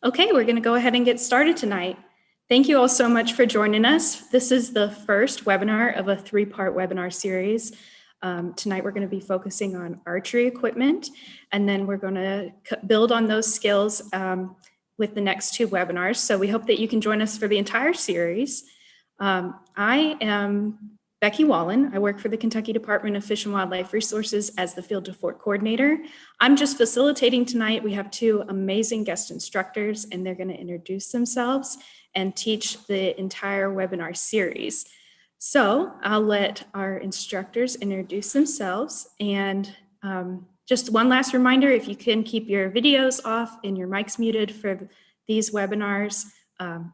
Okay, we're going to go ahead and get started tonight. Thank you all so much for joining us. This is the first webinar of a three-part webinar series. Tonight we're going to be focusing on archery equipment, and then we're going to build on those skills with the next two webinars. So we hope that you can join us for the entire series. I am Becky Wallen. I work for the Kentucky Department of Fish and Wildlife Resources as the Field to Fork Coordinator. I'm just facilitating tonight. We have two amazing guest instructors, and they're going to introduce themselves and teach the entire webinar series. So I'll let our instructors introduce themselves. And just one last reminder, if you can keep your videos off and your mics muted for these webinars,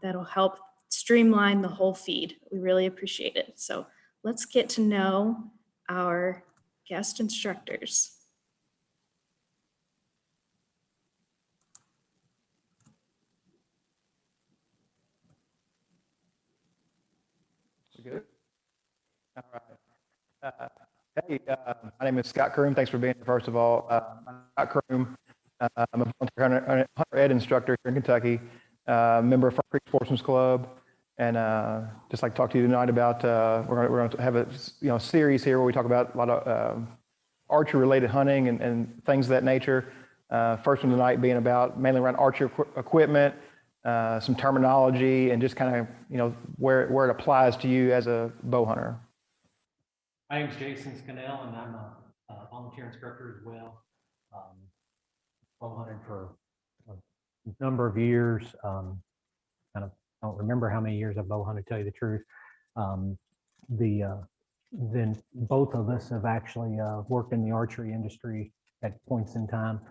that'll help streamline the whole feed. We really appreciate it. So let's get to know our guest instructors. Good. All right. Hey, my name is Scott Croom. Thanks for being here, first of all. I'm Scott Croom. I'm a volunteer hunter ed instructor here in Kentucky, member of Front Creek Sportsman's Club, and just like to talk to you tonight about we're going to have a series here where we talk about a lot of archery-related hunting and things of that nature. First one tonight being about mainly around archery equipment, some terminology, and just kind of where it applies to you as a bow hunter. My name is Jason Scannell, and I'm a volunteer instructor as well. Bow hunted for a number of years. Kind of don't remember how many years I've bow hunted, to tell you the truth. Then both of us have actually worked in the archery industry at points in time.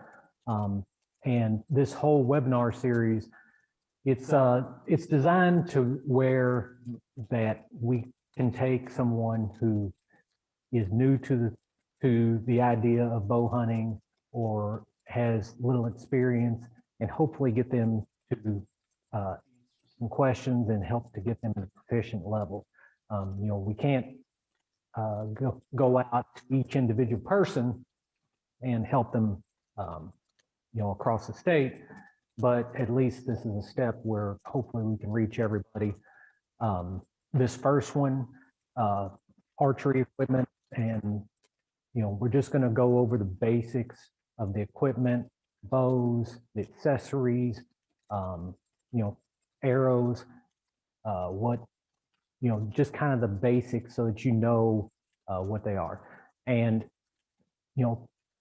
And this whole webinar series, it's designed to where that we can take someone who is new to the idea of bow hunting or has little experience, and hopefully get them to some questions and help to get them at a proficient level. We can't go out to each individual person and help them across the state, but at least this is a step where hopefully we can reach everybody. This first one, archery equipment, and we're just going to go over the basics of the equipment, bows, the accessories, arrows, just kind of the basics so that what they are. And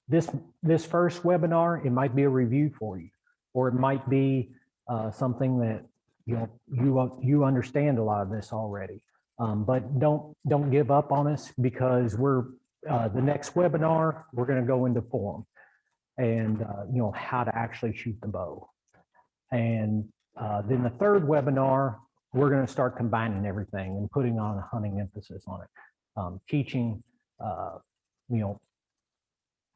this first webinar, it might be a review for you, or it might be something that you understand a lot of this already. But don't give up on us, because we're the next webinar, we're going to go into form and how to actually shoot the bow. And then the third webinar, we're going to start combining everything and putting on a hunting emphasis on it, teaching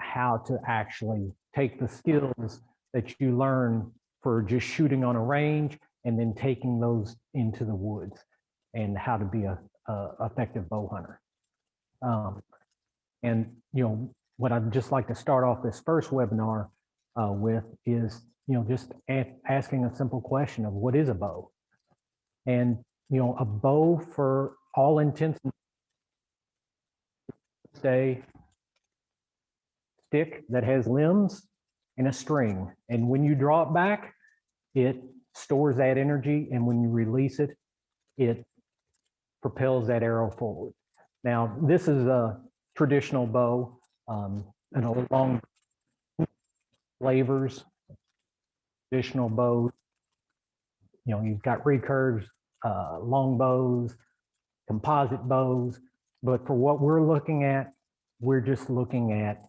how to actually take the skills that you learn for just shooting on a range and then taking those into the woods, and how to be a effective bow hunter. And what I'd just like to start off this first webinar with is just asking a simple question of what is a bow? And a bow, for all intents and purposes, a stick that has limbs and a string, and when you draw it back, it stores that energy, and when you release it, it propels that arrow forward. Now, this is a traditional bow, and along flavors, traditional bows. You've got recurves, long bows, composite bows, but for what we're looking at, we're just looking at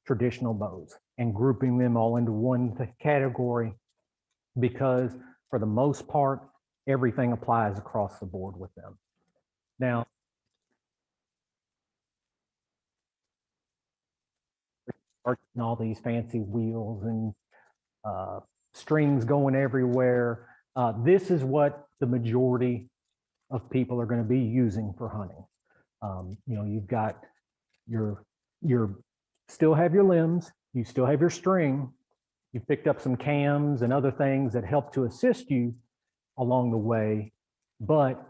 traditional bows and grouping them all into one category, because for the most part, everything applies across the board with them. Now, all these fancy wheels and strings going everywhere. This is what the majority of people are going to be using for hunting. You've got still have your limbs, you still have your string, You've picked up some cams and other things that help to assist you along the way, but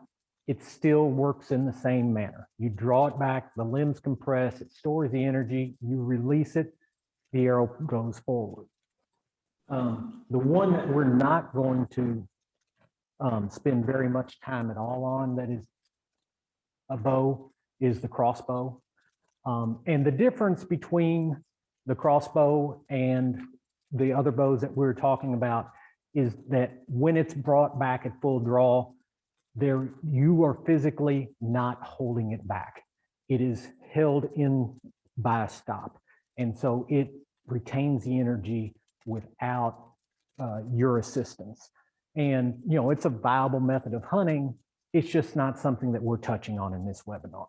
it still works in the same manner. You draw it back, the limbs compress, it stores the energy, you release it, the arrow goes forward. The one that we're not going to spend very much time at all on that is a bow is the crossbow. And the difference between the crossbow and the other bows that we're talking about is that when it's brought back at full draw, there you are physically not holding it back. It is held in by a stop. And so it retains the energy without your assistance. And, you know, it's a viable method of hunting. It's just not something that we're touching on in this webinar.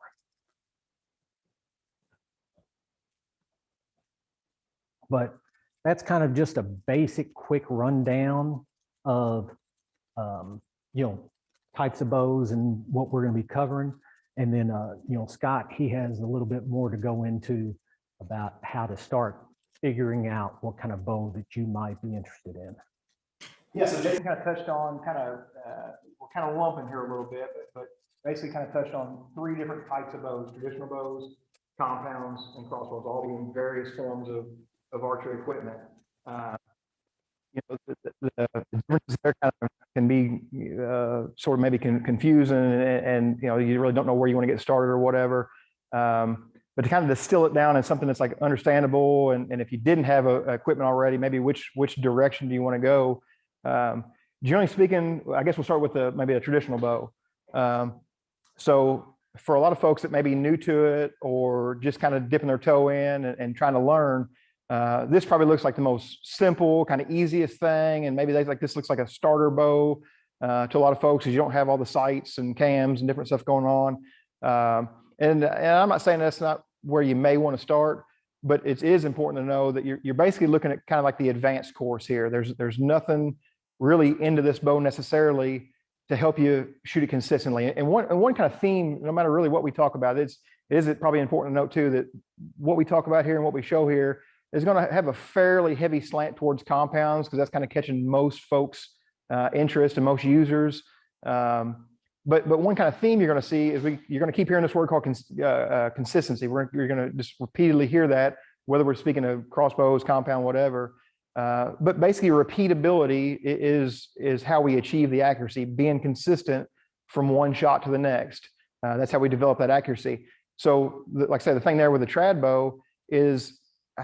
But that's kind of just a basic quick rundown of, you know, types of bows and what we're going to be covering. And then, you know, Scott, he has a little bit more to go into about how to start figuring out what kind of bow that you might be interested in. Yeah, so Jason kind of touched on we're kind of lumping here a little bit, but basically kind of touched on 3 different types of bows: traditional bows, compounds, and crossbows, all being various forms of archery equipment. You know, the differences there kind of can be sort of maybe confusing, and you know, you really don't know where you want to get started or whatever. But to kind of distill it down in something that's like understandable, and if you didn't have a equipment already, maybe which direction do you want to go? Generally speaking, I guess we'll start with maybe a traditional bow. So for a lot of folks that may be new to it or just kind of dipping their toe in and trying to learn, this probably looks like the most simple, kind of easiest thing. And maybe this looks like a starter bow to a lot of folks, because you don't have all the sights and cams and different stuff going on. And I'm not saying that's not where you may want to start, but it is important to know that you're basically looking at kind of like the advanced course here. There's nothing really into this bow necessarily to help you shoot it consistently. And one kind of theme, no matter really what we talk about, is it probably important to note too that what we talk about here and what we show here is going to have a fairly heavy slant towards compounds, because that's kind of catching most folks' interest and most users. But one kind of theme you're going to see is you're going to keep hearing this word called consistency. You're going to just repeatedly hear that, whether we're speaking of crossbows, compound, whatever. But basically, repeatability is how we achieve the accuracy, being consistent from one shot to the next. That's how we develop that accuracy. So, like I said, the thing there with the trad bow is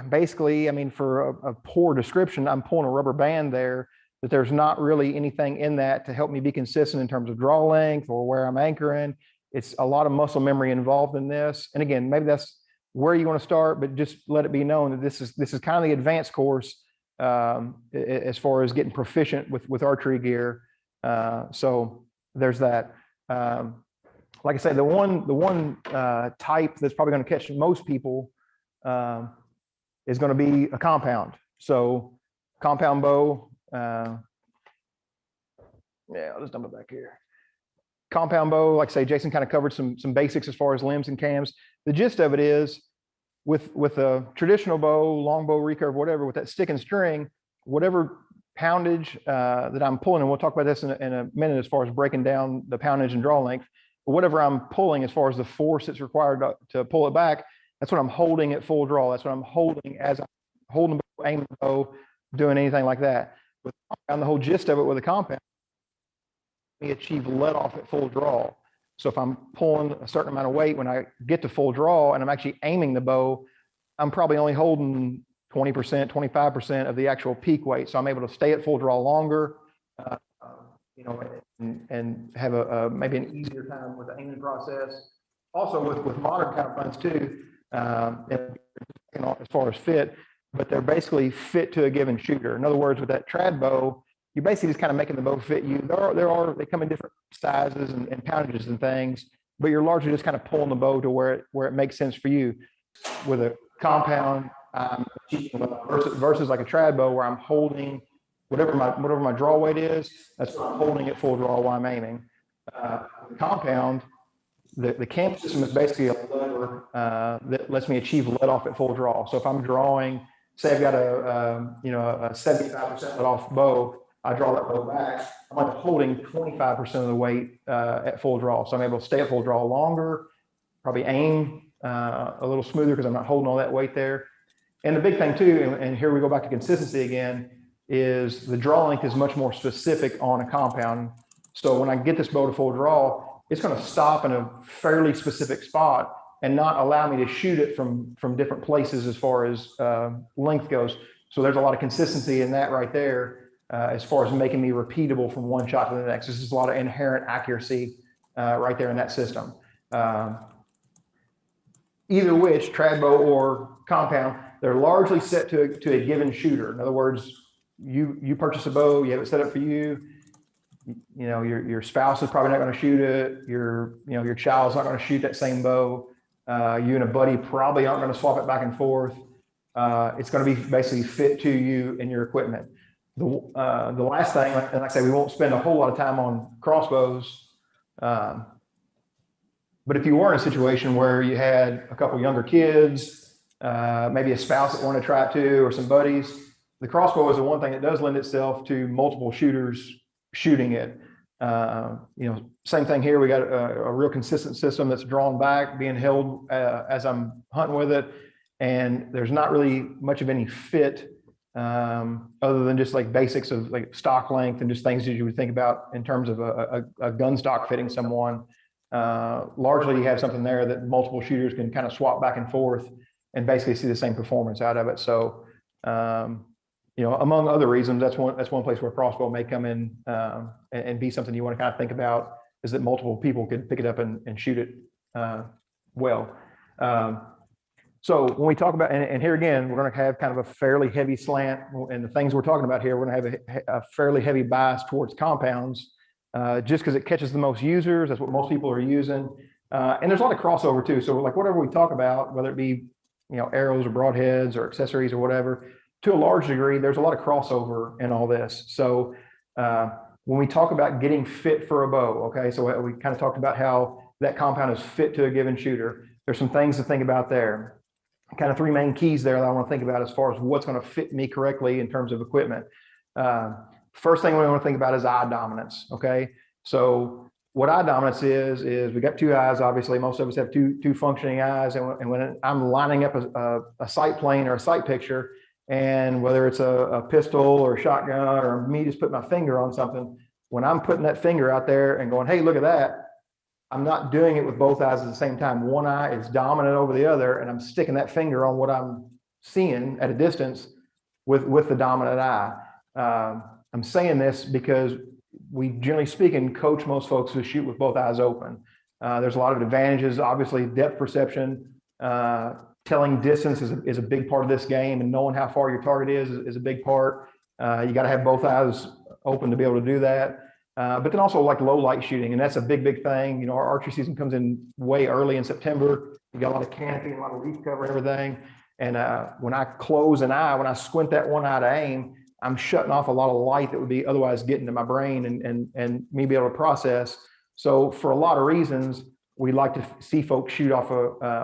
basically, I mean, for a poor description, I'm pulling a rubber band there, that there's not really anything in that to help me be consistent in terms of draw length or where I'm anchoring. It's a lot of muscle memory involved in this. And again, maybe that's where you want to start, but just let it be known that this is kind of the advanced course as far as getting proficient with archery gear. So there's that. Like I say, the one type that's probably going to catch most people is going to be a compound. So compound bow. Yeah, I'll just dump it back here. Compound bow, like I say, Jason kind of covered some basics as far as limbs and cams. The gist of it is, with a traditional bow, longbow, recurve, whatever, with that stick and string, whatever poundage that I'm pulling, and we'll talk about this in a minute as far as breaking down the poundage and draw length, but whatever I'm pulling as far as the force that's required to pull it back, that's what I'm holding at full draw. That's what I'm holding as I'm holding the bow, aiming the bow, doing anything like that. With compound, the whole gist of it with a compound, we achieve let off at full draw. So if I'm pulling a certain amount of weight, when I get to full draw and I'm actually aiming the bow, I'm probably only holding 20%, 25% of the actual peak weight. So I'm able to stay at full draw longer, you know, and have maybe an easier time with the aiming process. Also with modern compounds too, you know, as far as fit, but they're basically fit to a given shooter. In other words, with that trad bow, you're basically just kind of making the bow fit you. They come in different sizes and poundages and things, but you're largely just kind of pulling the bow to where it makes sense for you. With a compound, versus like a trad bow, where I'm holding whatever my draw weight is, that's what I'm holding at full draw while I'm aiming. Compound, the cam system is basically a lever that lets me achieve let off at full draw. So if I'm drawing say I've got a 75% let off bow, I draw that bow back, I'm like holding 25% of the weight at full draw. So I'm able to stay at full draw longer, probably aim a little smoother because I'm not holding all that weight there. And the big thing too, and here we go back to consistency again, is the draw length is much more specific on a compound. So when I get this bow to full draw, it's going to stop in a fairly specific spot and not allow me to shoot it from different places as far as length goes. So there's a lot of consistency in that right there as far as making me repeatable from one shot to the next. This is a lot of inherent accuracy right there in that system. Either which, trad bow or compound, they're largely set to a given shooter. In other words, you purchase a bow, you have it set up for you. You know, your spouse is probably not going to shoot it. Your child's not going to shoot that same bow. You and a buddy probably aren't going to swap it back and forth. It's going to be basically fit to you and your equipment. The last thing, and like I say, we won't spend a whole lot of time on crossbows. But if you were in a situation where you had a couple younger kids, maybe a spouse that wanted to try it too, or some buddies, the crossbow is the one thing that does lend itself to multiple shooters shooting it. Same thing here. We got a real consistent system that's drawn back, being held as I'm hunting with it. And there's not really much of any fit other than just like basics of like stock length and just things that you would think about in terms of a gun stock fitting someone. Largely you have something there that multiple shooters can kind of swap back and forth and basically see the same performance out of it. So, among other reasons, that's one place where crossbow may come in and be something you want to kind of think about, is that multiple people could pick it up and shoot it well. So when we talk about, and here again, we're going to have kind of a fairly heavy slant, and the things we're talking about here, we're going to have a fairly heavy bias towards compounds, just because it catches the most users. That's what most people are using. And there's a lot of crossover too. So like whatever we talk about, whether it be, arrows or broadheads or accessories or whatever, to a large degree, there's a lot of crossover in all this. So when we talk about getting fit for a bow, okay, so we kind of talked about how that compound is fit to a given shooter. There's some things to think about there. Kind of three main keys there that I want to think about as far as what's going to fit me correctly in terms of equipment. First thing we want to think about is eye dominance, okay? So what eye dominance is we got two eyes, obviously. Most of us have two functioning eyes. And when I'm lining up a sight plane or a sight picture, and whether it's a pistol or a shotgun or me just putting my finger on something, when I'm putting that finger out there and going, hey, look at that, I'm not doing it with both eyes at the same time. One eye is dominant over the other, and I'm sticking that finger on what I'm seeing at a distance with the dominant eye. I'm saying this because we, generally speaking, coach most folks to shoot with both eyes open. There's a lot of advantages. Obviously, depth perception, telling distance is a big part of this game, and knowing how far your target is a big part. You got to have both eyes open to be able to do that. But then also like low light shooting, and that's a big thing. Our archery season comes in way early in September. You got a lot of canopy, a lot of leaf cover, everything. And when I close an eye, when I squint that one eye to aim, I'm shutting off a lot of light that would be otherwise getting to my brain and me be able to process. So for a lot of reasons, we like to see folks shoot off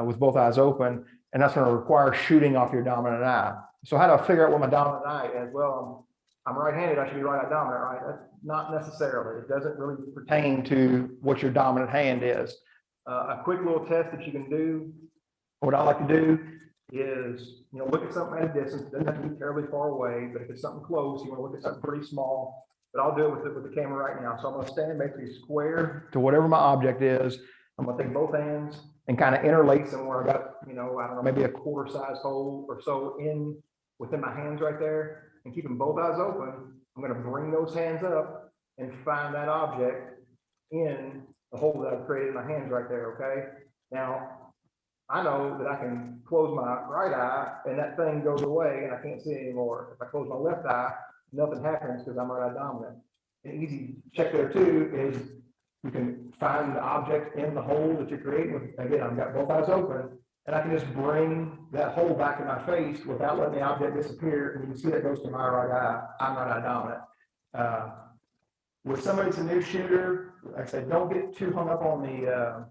with both eyes open, and that's going to require shooting off your dominant eye. So how do I figure out what my dominant eye is? Well, I'm right-handed, I should be right-eye dominant, right? That's not necessarily. It doesn't really pertain to what your dominant hand is. A quick little test that you can do, what I like to do is, look at something at a distance. It doesn't have to be terribly far away, but if it's something close, you want to look at something pretty small. But I'll do it with the camera right now. So I'm going to stand basically square to whatever my object is. I'm going to take both hands and kind of interlace them where I got, I don't know, maybe a quarter size hole or so within my hands right there. And keeping both eyes open, I'm going to bring those hands up and find that object in the hole that I've created in my hands right there, okay? Now, I know that I can close my right eye and that thing goes away and I can't see it anymore. If I close my left eye, nothing happens because I'm right eye dominant. An easy check there too is you can find the object in the hole that you're creating. Again, I've got both eyes open, and I can just bring that hole back in my face without letting the object disappear. And you can see that goes to my right eye. I'm right eye dominant. With somebody that's a new shooter, like I said, don't get too hung up on the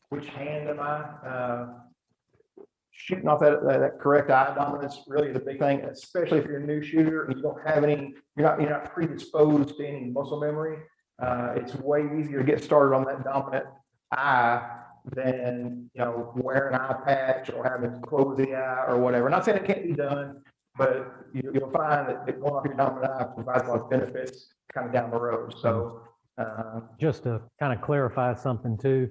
which hand am I shooting off that correct eye dominance really is a big thing, especially if you're a new shooter and you don't have any, you're not predisposed to any muscle memory. It's way easier to get started on that dominant eye than, you know, wearing an eye patch or having to close the eye or whatever. Not saying it can't be done, but you'll find that going off your dominant eye provides a lot of benefits kind of down the road. So just to kind of clarify something too,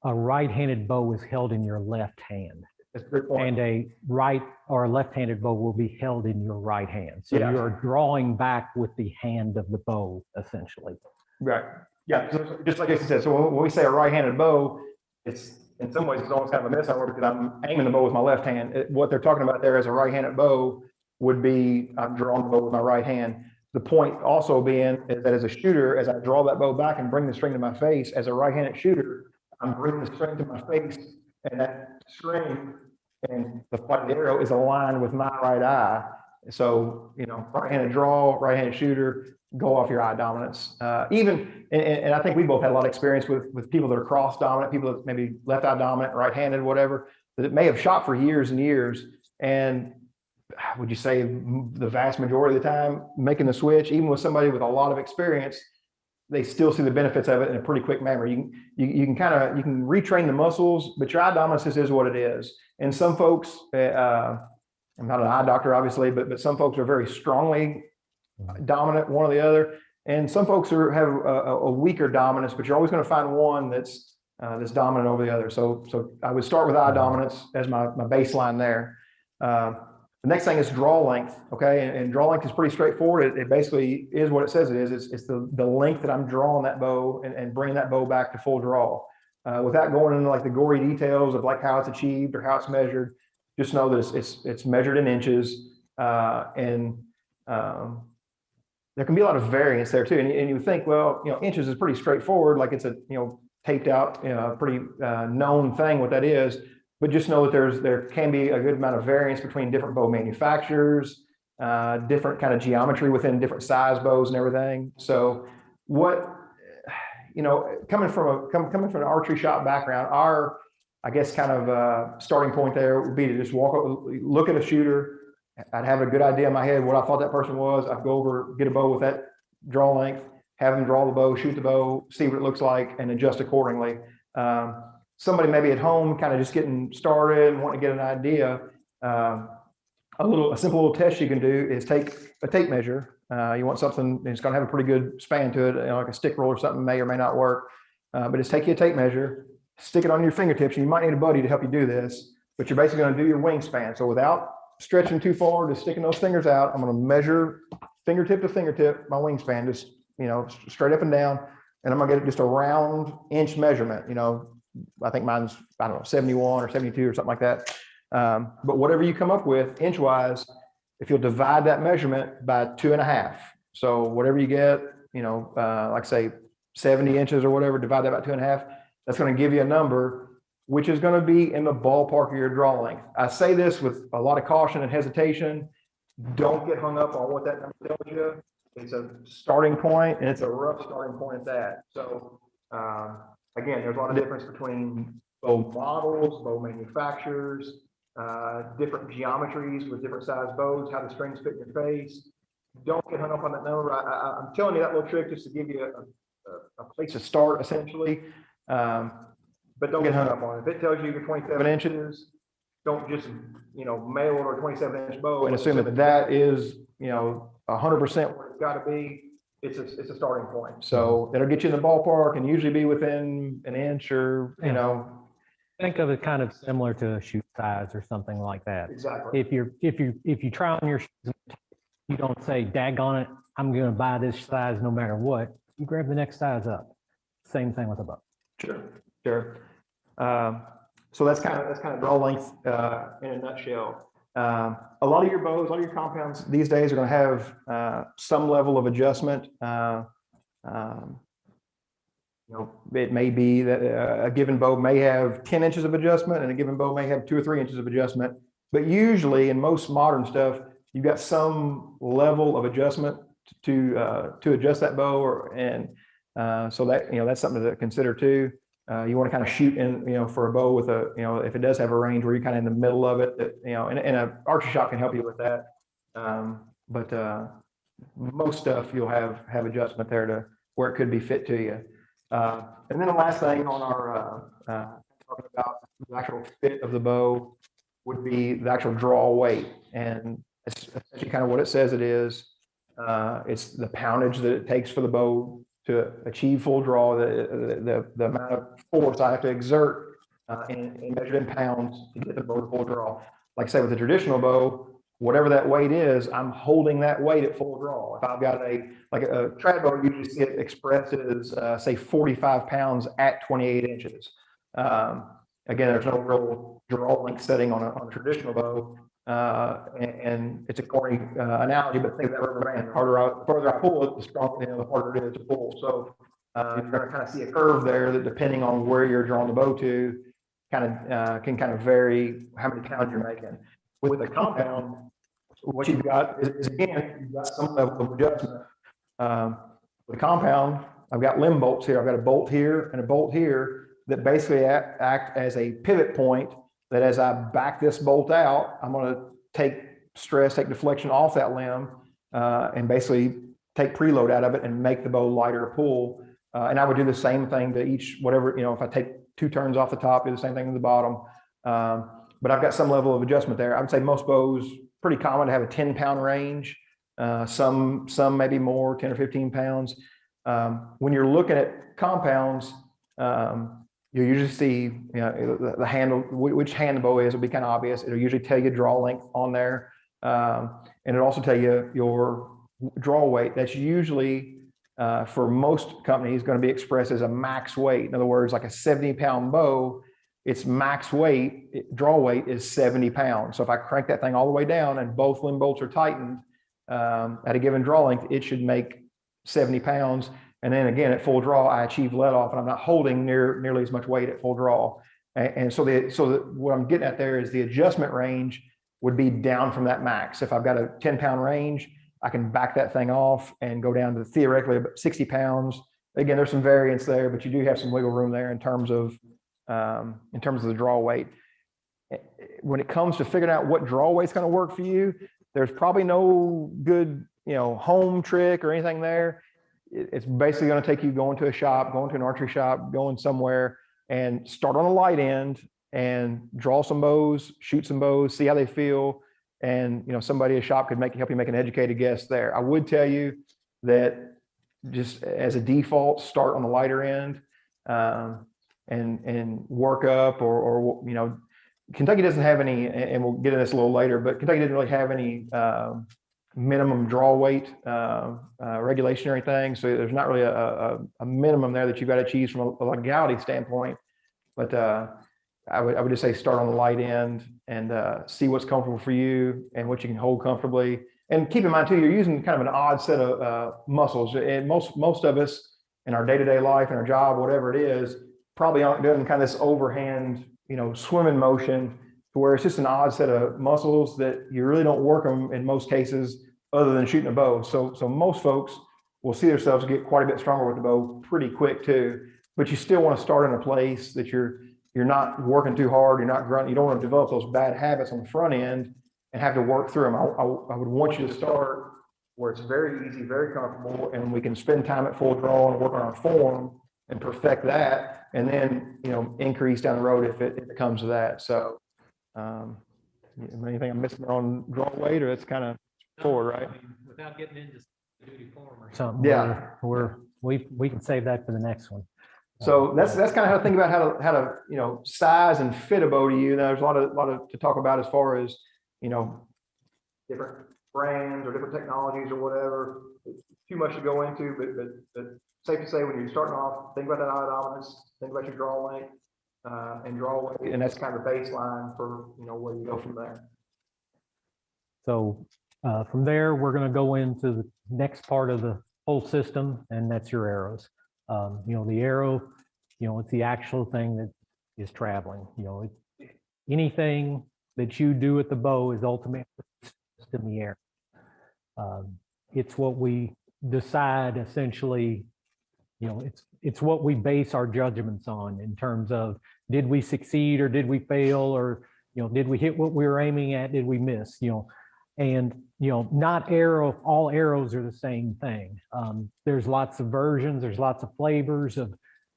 a right-handed bow is held in your left hand, that's a good point. and a right or a left-handed bow will be held in your right hand. So Yeah. you're drawing back with the hand of the bow, essentially. Right. Yeah. So just like I said, so when we say a right-handed bow, it's in some ways it's almost kind of a misnomer because I'm aiming the bow with my left hand. What they're talking about there as a right-handed bow would be I'm drawing the bow with my right hand. The point also being is that as a shooter, as I draw that bow back and bring the string to my face, as a right-handed shooter, I'm bringing the string to my face, and that string and the flight of the arrow is aligned with my right eye. So, you know, right-handed draw, right-handed shooter, go off your eye dominance. And I think we both had a lot of experience with people that are cross dominant, people that maybe left eye dominant, right-handed, whatever, that may have shot for years and years. And would you say the vast majority of the time making the switch, even with somebody with a lot of experience, they still see the benefits of it in a pretty quick manner. You can retrain the muscles, but your eye dominance is what it is. And some folks, I'm not an eye doctor, obviously, but some folks are very strongly dominant, one or the other. And some folks have a weaker dominance, but you're always going to find one that's dominant over the other. So I would start with eye dominance as my baseline there. The next thing is draw length, okay? And draw length is pretty straightforward. It basically is what it says it is. It's the length that I'm drawing that bow and bringing that bow back to full draw. Without going into like the gory details of like how it's achieved or how it's measured, just know that it's measured in inches. And there can be a lot of variance there too. And you would think, well, you know, inches is pretty straightforward, like it's a, you know, taped out, pretty known thing what that is. But just know that there can be a good amount of variance between different bow manufacturers, different kind of geometry within different size bows and everything. So what, you know, coming from an archery shop background, our, I guess, kind of starting point there would be to just walk up, look at a shooter. I'd have a good idea in my head what I thought that person was. I'd go over, get a bow with that draw length, have them draw the bow, shoot the bow, see what it looks like, and adjust accordingly. Somebody maybe at home kind of just getting started and wanting to get an idea, a simple little test you can do is take a tape measure. You want something that's going to have a pretty good span to it, you know, like a stick roll or something may or may not work. But it's take you a tape measure, stick it on your fingertips. You might need a buddy to help you do this, but you're basically going to do your wingspan. So without stretching too far, just sticking those fingers out, I'm going to measure fingertip to fingertip my wingspan, just, you know, straight up and down, and I'm going to get just a round inch measurement. You know, I think mine's, I don't know, 71 or 72 or something like that. But whatever you come up with inch wise, if you'll divide that measurement by 2.5, so whatever you get, you know, like say 70 inches or whatever, divide that by 2.5, that's going to give you a number which is going to be in the ballpark of your draw length. I say this with a lot of caution and hesitation. Don't get hung up on what that number tells you. It's a starting point, and it's a rough starting point at that. So again, there's a lot of difference between bow models, bow manufacturers, different geometries with different size bows, how the strings fit in your face. Don't get hung up on that number. I'm telling you that little trick just to give you a place to start, essentially. But don't get hung up on it. If it tells you you're 27 inches, don't just, you know, mail order a 27-inch bow and assume that that is, you know, 100% where it's got to be. It's a starting point. So that'll get you in the ballpark and usually be within an inch or, you know. Think of it kind of similar to a shoe size or something like that. Exactly. If you try on your shoes, you don't say, daggone it, I'm going to buy this size no matter what. You grab the next size up. Same thing with a bow. Sure. So that's kind of draw length in a nutshell. A lot of your bows, a lot of your compounds these days are going to have some level of adjustment. You know, it may be that a given bow may have 10 inches of adjustment and a given bow may have 2 or 3 inches of adjustment. But usually in most modern stuff, you've got some level of adjustment to adjust that bow, so that, you know, that's something to consider too. You want to kind of shoot in, for a bow with a, if it does have a range where you're kind of in the middle of it, that, and a archery shop can help you with that. But most stuff you'll have adjustment there to where it could be fit to you. And then the last thing on our talking about the actual fit of the bow would be the actual draw weight, and it's essentially kind of what it says it is. It's the poundage that it takes for the bow to achieve full draw, the amount of force I have to exert in measured in pounds to get the bow to full draw. Like I say, with a traditional bow, whatever that weight is, I'm holding that weight at full draw. If I've got a trad bow, you usually see it expressed as say 45 pounds at 28 inches. Again, there's no real draw length setting on a traditional bow. And it's a corny analogy, but think of that rubber band. The further I pull it, the stronger, the harder it is to pull. So you're going to kind of see a curve there that, depending on where you're drawing the bow to, can kind of vary how many pounds you're making. With a compound, what you've got is again, you've got some level of adjustment. With a compound, I've got limb bolts here. I've got a bolt here and a bolt here that basically act as a pivot point, that as I back this bolt out, I'm going to take deflection off that limb, and basically take preload out of it and make the bow lighter to pull. And I would do the same thing to each, whatever, if I take 2 turns off the top, do the same thing to the bottom. But I've got some level of adjustment there. I would say most bows, pretty common to have a 10-pound range. Some maybe more, 10 or 15 pounds. When you're looking at compounds, you usually see, the handle, which hand the bow is, will be kind of obvious. It'll usually tell you draw length on there. And it'll also tell you your draw weight. That's usually, for most companies, going to be expressed as a max weight. In other words, like a 70-pound bow, its max weight, draw weight, is 70 pounds. So if I crank that thing all the way down and both limb bolts are tightened at a given draw length, it should make 70 pounds. And then again, at full draw, I achieve let off, and I'm not holding nearly as much weight at full draw. And so what I'm getting at there is the adjustment range would be down from that max. If I've got a 10-pound range, I can back that thing off and go down to theoretically about 60 pounds. Again, there's some variance there, but you do have some wiggle room there in terms of the draw weight. When it comes to figuring out what draw weight's going to work for you, there's probably no good, home trick or anything there. It's basically going to take you going to a shop, going to an archery shop, going somewhere, and start on a light end and draw some bows, shoot some bows, see how they feel. And, somebody at a shop could help you make an educated guess there. I would tell you that just as a default, start on the lighter end, and work up, or Kentucky doesn't have any, and we'll get into this a little later, but Kentucky didn't really have any minimum draw weight regulation or anything. So there's not really a minimum there that you've got to achieve from a legality standpoint. But I would just say start on the light end and see what's comfortable for you and what you can hold comfortably. And keep in mind too, you're using kind of an odd set of muscles. And most of us in our day-to-day life, in our job, whatever it is, probably aren't doing kind of this overhand, swimming motion, to where it's just an odd set of muscles that you really don't work them in most cases, other than shooting a bow. So most folks will see themselves get quite a bit stronger with the bow pretty quick too. But you still want to start in a place that you're not working too hard, you're not grunting, you don't want to develop those bad habits on the front end and have to work through them. I would want you to start where it's very easy, very comfortable, and we can spend time at full draw and work on our form and perfect that, and then increase down the road if it comes to that. So anything I'm missing on draw weight, or that's kind of forward, right? I mean, without getting into duty form or Something. Yeah. We can save that for the next one. So that's kind of how to think about how to size and fit a bow to you. Now, there's a lot of to talk about as far as different brands or different technologies or whatever. It's too much to go into, but safe to say, when you're starting off, think about that eye dominance, think about your draw length and draw weight, and that's kind of the baseline for where you go from there. So from there, we're going to go into the next part of the whole system, and that's your arrows. The arrow, it's the actual thing that is traveling. Anything that you do with the bow is ultimately in the air. It's what we decide essentially it's what we base our judgments on in terms of, did we succeed or did we fail, or did we hit what we were aiming at, did we miss, and not all arrows are the same thing. There's lots of versions, there's lots of flavors of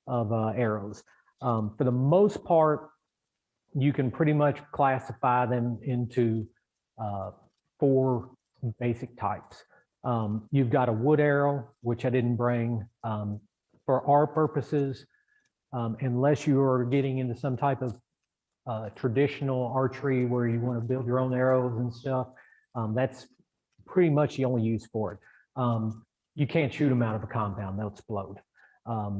arrows. For the most part, you can pretty much classify them into 4 basic types. You've got a wood arrow, which I didn't bring. For our purposes, unless you are getting into some type of traditional archery where you want to build your own arrows and stuff, that's pretty much the only use for it. You can't shoot them out of a compound, they'll explode.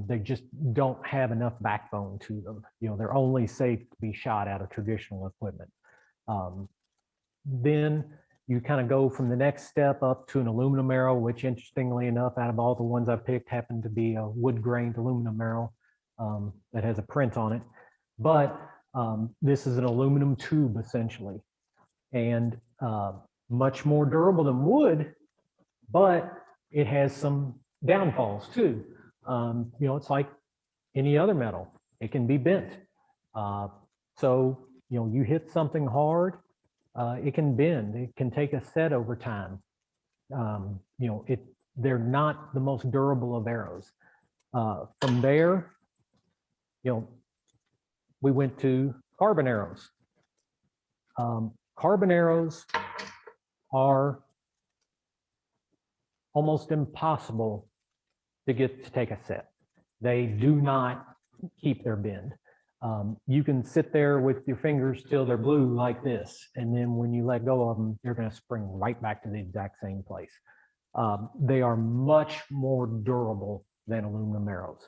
They just don't have enough backbone to them. They're only safe to be shot out of traditional equipment. Then you kind of go from the next step up to an aluminum arrow, which interestingly enough, out of all the ones I picked, happened to be a wood grained aluminum arrow that has a print on it. But this is an aluminum tube essentially, and much more durable than wood, but it has some downfalls too. It's like any other metal, it can be bent. So you hit something hard, it can bend, it can take a set over time. They're not the most durable of arrows. From there, we went to carbon arrows. Carbon arrows are almost impossible to get to take a set. They do not keep their bend. You can sit there with your fingers till they're blue like this, and then when you let go of them, they're going to spring right back to the exact same place. They are much more durable than aluminum arrows.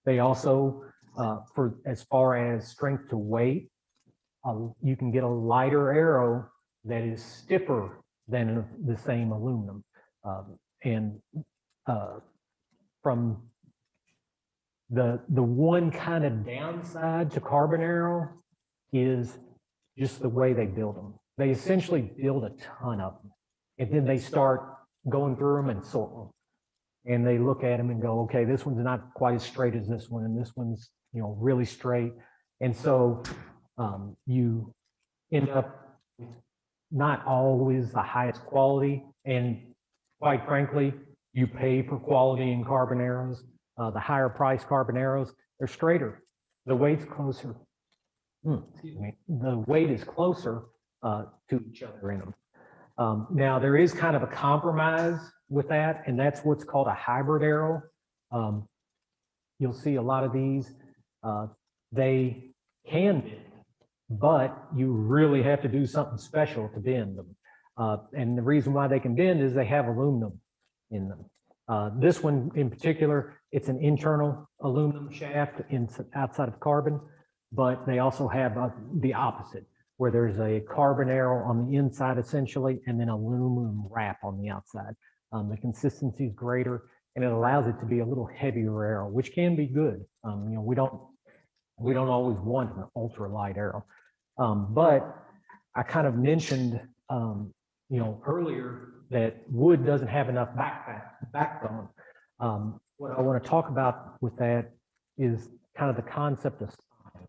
They also, for as far as strength to weight, you can get a lighter arrow that is stiffer than the same aluminum. From the one kind of downside to carbon arrow is just the way they build them. They essentially build a ton of them, and then they start going through them and sort them. And they look at them and go, okay, this one's not quite as straight as this one, and this one's really straight. And so you end up with not always the highest quality, and quite frankly, you pay for quality in carbon arrows. The higher price carbon arrows, they're straighter. The weight's closer. The weight is closer to each other in them. Now, there is kind of a compromise with that, and that's what's called a hybrid arrow. You'll see a lot of these. They can bend, but you really have to do something special to bend them. And the reason why they can bend is they have aluminum in them. This one in particular, it's an internal aluminum shaft outside of carbon, but they also have the opposite, where there's a carbon arrow on the inside essentially, and then aluminum wrap on the outside. The consistency is greater, and it allows it to be a little heavier arrow, which can be good. We don't always want an ultra light arrow, but I kind of mentioned earlier that wood doesn't have enough backbone. What I want to talk about with that is kind of the concept of spine.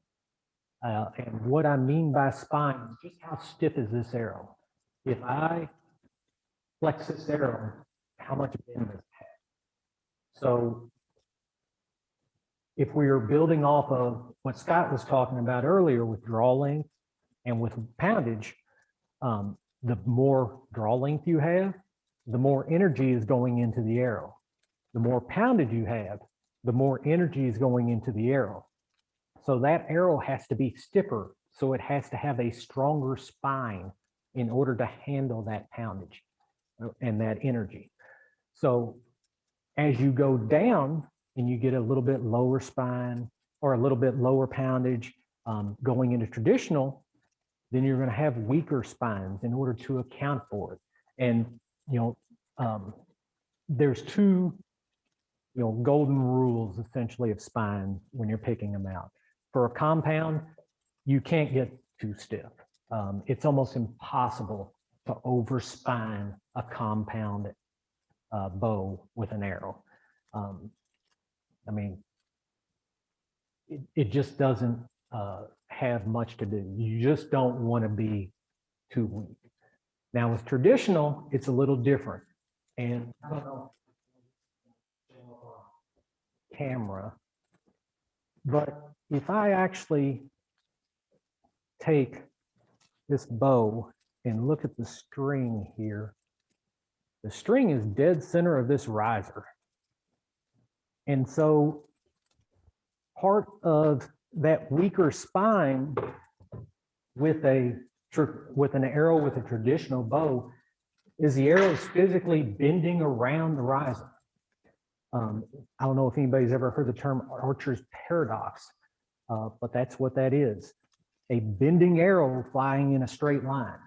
And what I mean by spine is just how stiff is this arrow? If I flex this arrow, how much bend does it have? So if we are building off of what Scott was talking about earlier with draw length and with poundage, the more draw length you have, the more energy is going into the arrow. The more poundage you have, the more energy is going into the arrow. So that arrow has to be stiffer. So it has to have a stronger spine in order to handle that poundage and that energy. So as you go down and you get a little bit lower spine or a little bit lower poundage going into traditional, then you're going to have weaker spines in order to account for it. And, there's two, golden rules essentially of spine when you're picking them out. For a compound, you can't get too stiff. It's almost impossible to overspine a compound bow with an arrow. I mean, it just doesn't have much to do. You just don't want to be too weak. Now with traditional, it's a little different. And I don't know, camera, but if I actually take this bow and look at the string here, the string is dead center of this riser. And so part of that weaker spine with an arrow with a traditional bow is the arrow is physically bending around the riser. I don't know if anybody's ever heard the term archer's paradox, but that's what that is. A bending arrow flying in a straight line.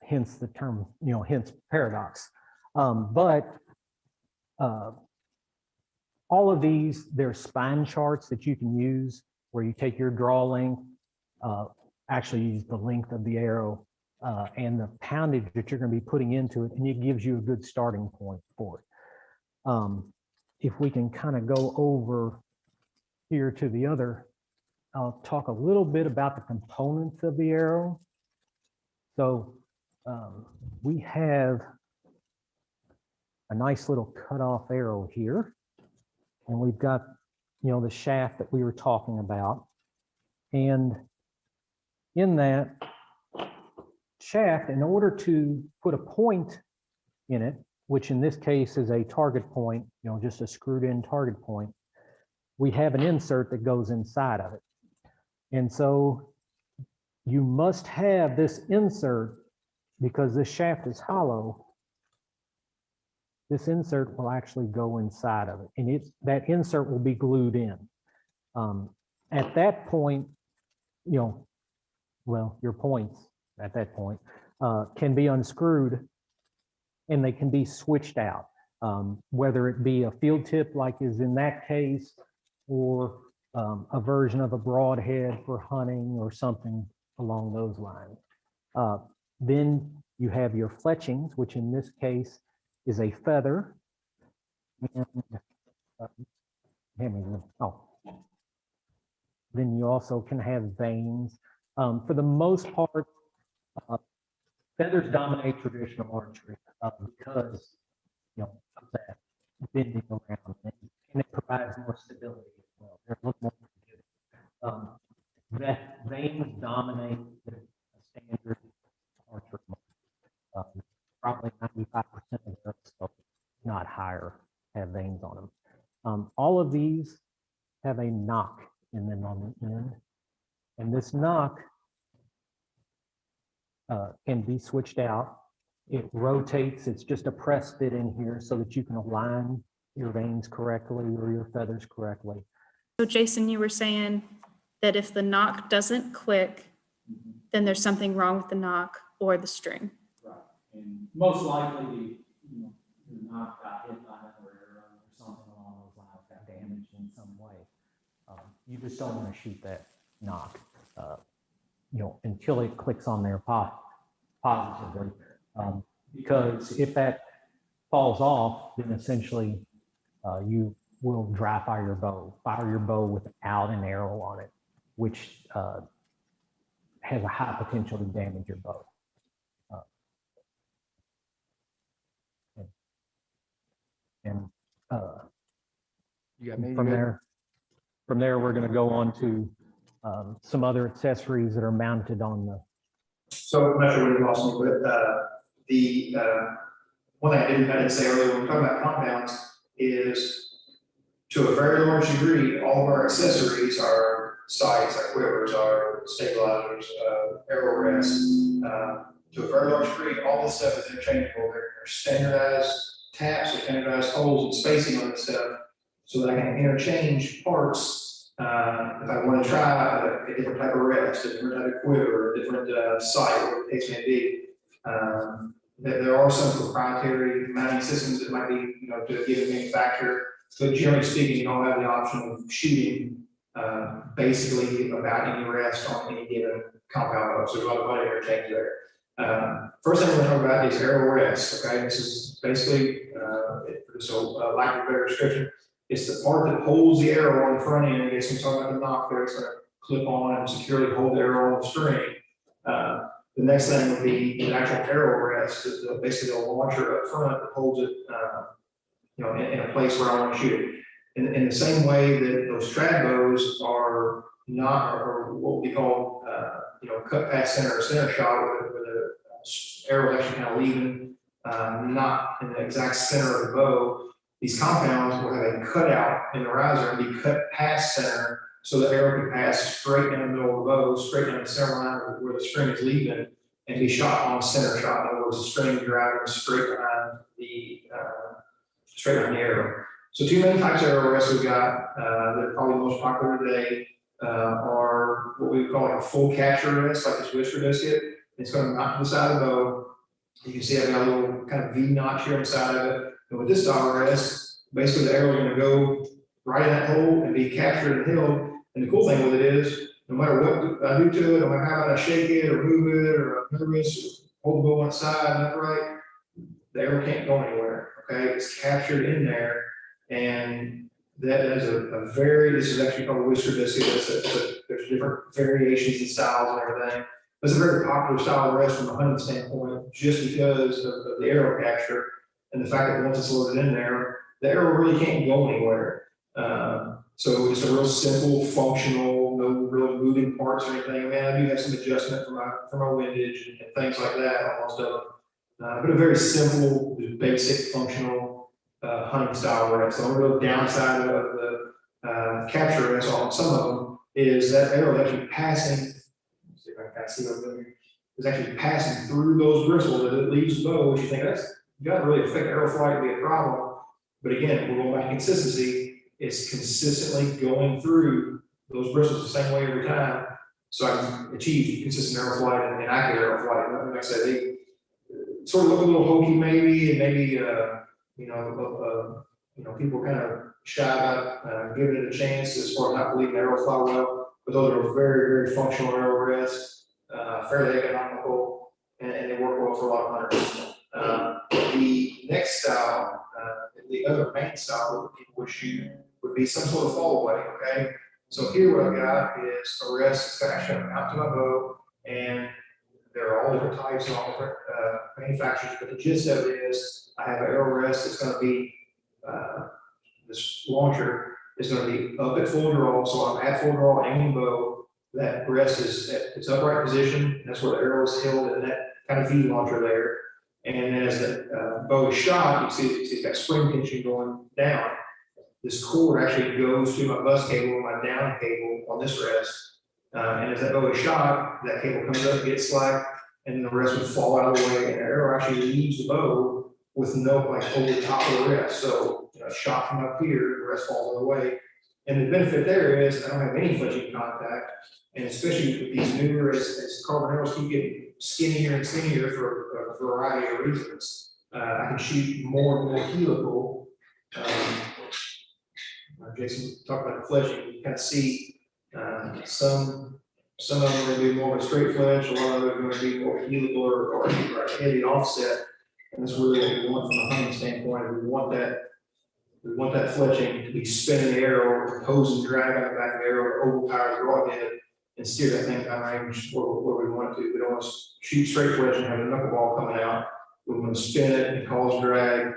Hence the term, hence paradox. But all of these, there's spine charts that you can use where you take your draw length, actually use the length of the arrow and the poundage that you're going to be putting into it, and it gives you a good starting point for it. If we can kind of go over here to the other, I'll talk a little bit about the components of the arrow. So we have a nice little cutoff arrow here, and we've got, the shaft that we were talking about. And in that shaft, in order to put a point in it, which in this case is a target point, just a screwed in target point, we have an insert that goes inside of it. And so you must have this insert because this shaft is hollow. This insert will actually go inside of it, and that insert will be glued in. At that point, your points at that point can be unscrewed, and they can be switched out, whether it be a field tip like is in that case, or a version of a broadhead for hunting or something along those lines. Then you have your fletchings, which in this case is a feather. And, then you also can have veins. For the most part, feathers dominate traditional archery because of that bending around, and it provides more stability as well. They're a little more forgiving. That veins dominate the standard archery model. Probably 95% of their stuff, not higher, have veins on them. All of these have a knock in them on the end, and this knock can be switched out. It rotates. It's just a press fit in here so that you can align your veins correctly or your feathers correctly. So Jason, you were saying that if the knock doesn't click, then there's something wrong with the knock or the string. Right, and most likely the knock got hit by another arrow or something along those lines, got damaged in some way. You just don't want to shoot that knock, until it clicks on there positively, because if that falls off, then essentially you will dry fire your bow without an arrow on it, which has a high potential to damage your bow. You got me? From there, we're going to go on to some other accessories that are mounted on the. So I'm not sure what you lost me, but the one thing I didn't say earlier when we were talking about compounds is, to a very large degree, all of our accessories, our sights, our quivers, our stabilizers, arrow rests, to a very large degree, all this stuff is interchangeable. They're standardized taps, or standardized holes and spacing on this stuff, so that I can interchange parts if I want to try a different type of rest, a different type of quiver, a different sight, whatever the case may be. There are some proprietary mounting systems that might be, to a given manufacturer, but generally speaking, you all have the option of shooting basically about any rest on any given compound bow. So there's a lot of interchange there. First thing we're going to talk about is arrow rest. Okay, this is is basically, so lack of a better description, it's the part that holds the arrow on the front end. I guess I'm talking about the knock there. It's going to clip on and securely hold the arrow on the string. The next thing would be the actual arrow rest, basically the launcher up front that holds it, in a place where I want to shoot it. In the same way that those trad bows are not, or what we call, cut past center or center shot, where the arrow actually kind of leaving, not in the exact center of the bow. These compounds will have a cutout in the riser and be cut past center, so the arrow can pass straight down the middle of the bow, straight down the center line where the string is leaving, and be shot on center shot. In other words, the string driving straight behind the arrow. So two main types of arrow rests we've got that are probably the most popular today are what we call like a full capture rest, like this Whisker biscuit. It's going to mount to the side of the bow. You can see I've got a little kind of V notch here inside of it. And with this style rest, basically the arrow is going to go right in that hole and be captured and held. And the cool thing with it is, no matter what I do to it, no matter how I shake it or move it or nervous, hold the bow on its side and upright, the arrow can't go anywhere. Okay, it's captured in there, and that is this is actually called a Whisker biscuit. There's different variations and styles and everything. It's a very popular style of rest from a hunting standpoint, just because of the arrow capture and the fact that once it's loaded in there, the arrow really can't go anywhere. So it's a real simple, functional, no real moving parts or anything. I mean, I do have some adjustment for my windage and things like that on most of them, but a very simple, basic, functional hunting style rest. The only real downside of the capture rest on some of them is that arrow is actually passing. See if I can kind of see what I'm doing here. Is actually passing through those bristles as it leaves the bow, which you think that's got to really affect arrow flight to be a problem. But again, we're going back to consistency. It's consistently going through those bristles the same way every time, so I can achieve consistent arrow flight and accurate arrow flight. Like I said, they sort of look a little hokey maybe, and maybe people kind of shy about giving it a chance as far as not believing arrow fly well. But those are very, very functional arrow rests, fairly economical, and they work well for a lot of hunters. The next style, the other main style that people would shoot would be some sort of fall away. Okay, so here what I've got is a rest fashioned out to my bow, and there are all different types and all different manufacturers. But the gist of it is, I have an arrow rest that's going to be this launcher is going to be up at full draw, so I'm at full draw aiming bow. That rest is at its upright position. That's where the arrow is held in that kind of V launcher there. And then as the bow is shot, you see it's got spring tension going down. This cord actually goes to my bus cable, my down cable on this rest. And as that bow is shot, that cable comes up, gets slack, and the rest would fall out of the way. And the arrow actually leaves the bow with no, like, over the top of the rest. So, shot from up here, the rest falls away. And the benefit there is I don't have any fletching contact. And especially with these newer, as carbon arrows keep getting skinnier and skinnier for a variety of reasons, I can shoot more and more helical. Jason talked about the fletching. You kind of see some of them are going to be more of a straight fletch, a lot of them are going to be more helical or a heavy offset. And that's really what we want from a hunting standpoint. We want that fletching to be spinning the arrow, hose and drag on the back of the arrow, overpower the broadhead, and steer that thing down range where we want it to. We don't want to shoot straight fletch and have a knuckleball coming out. We want to spin it and cause drag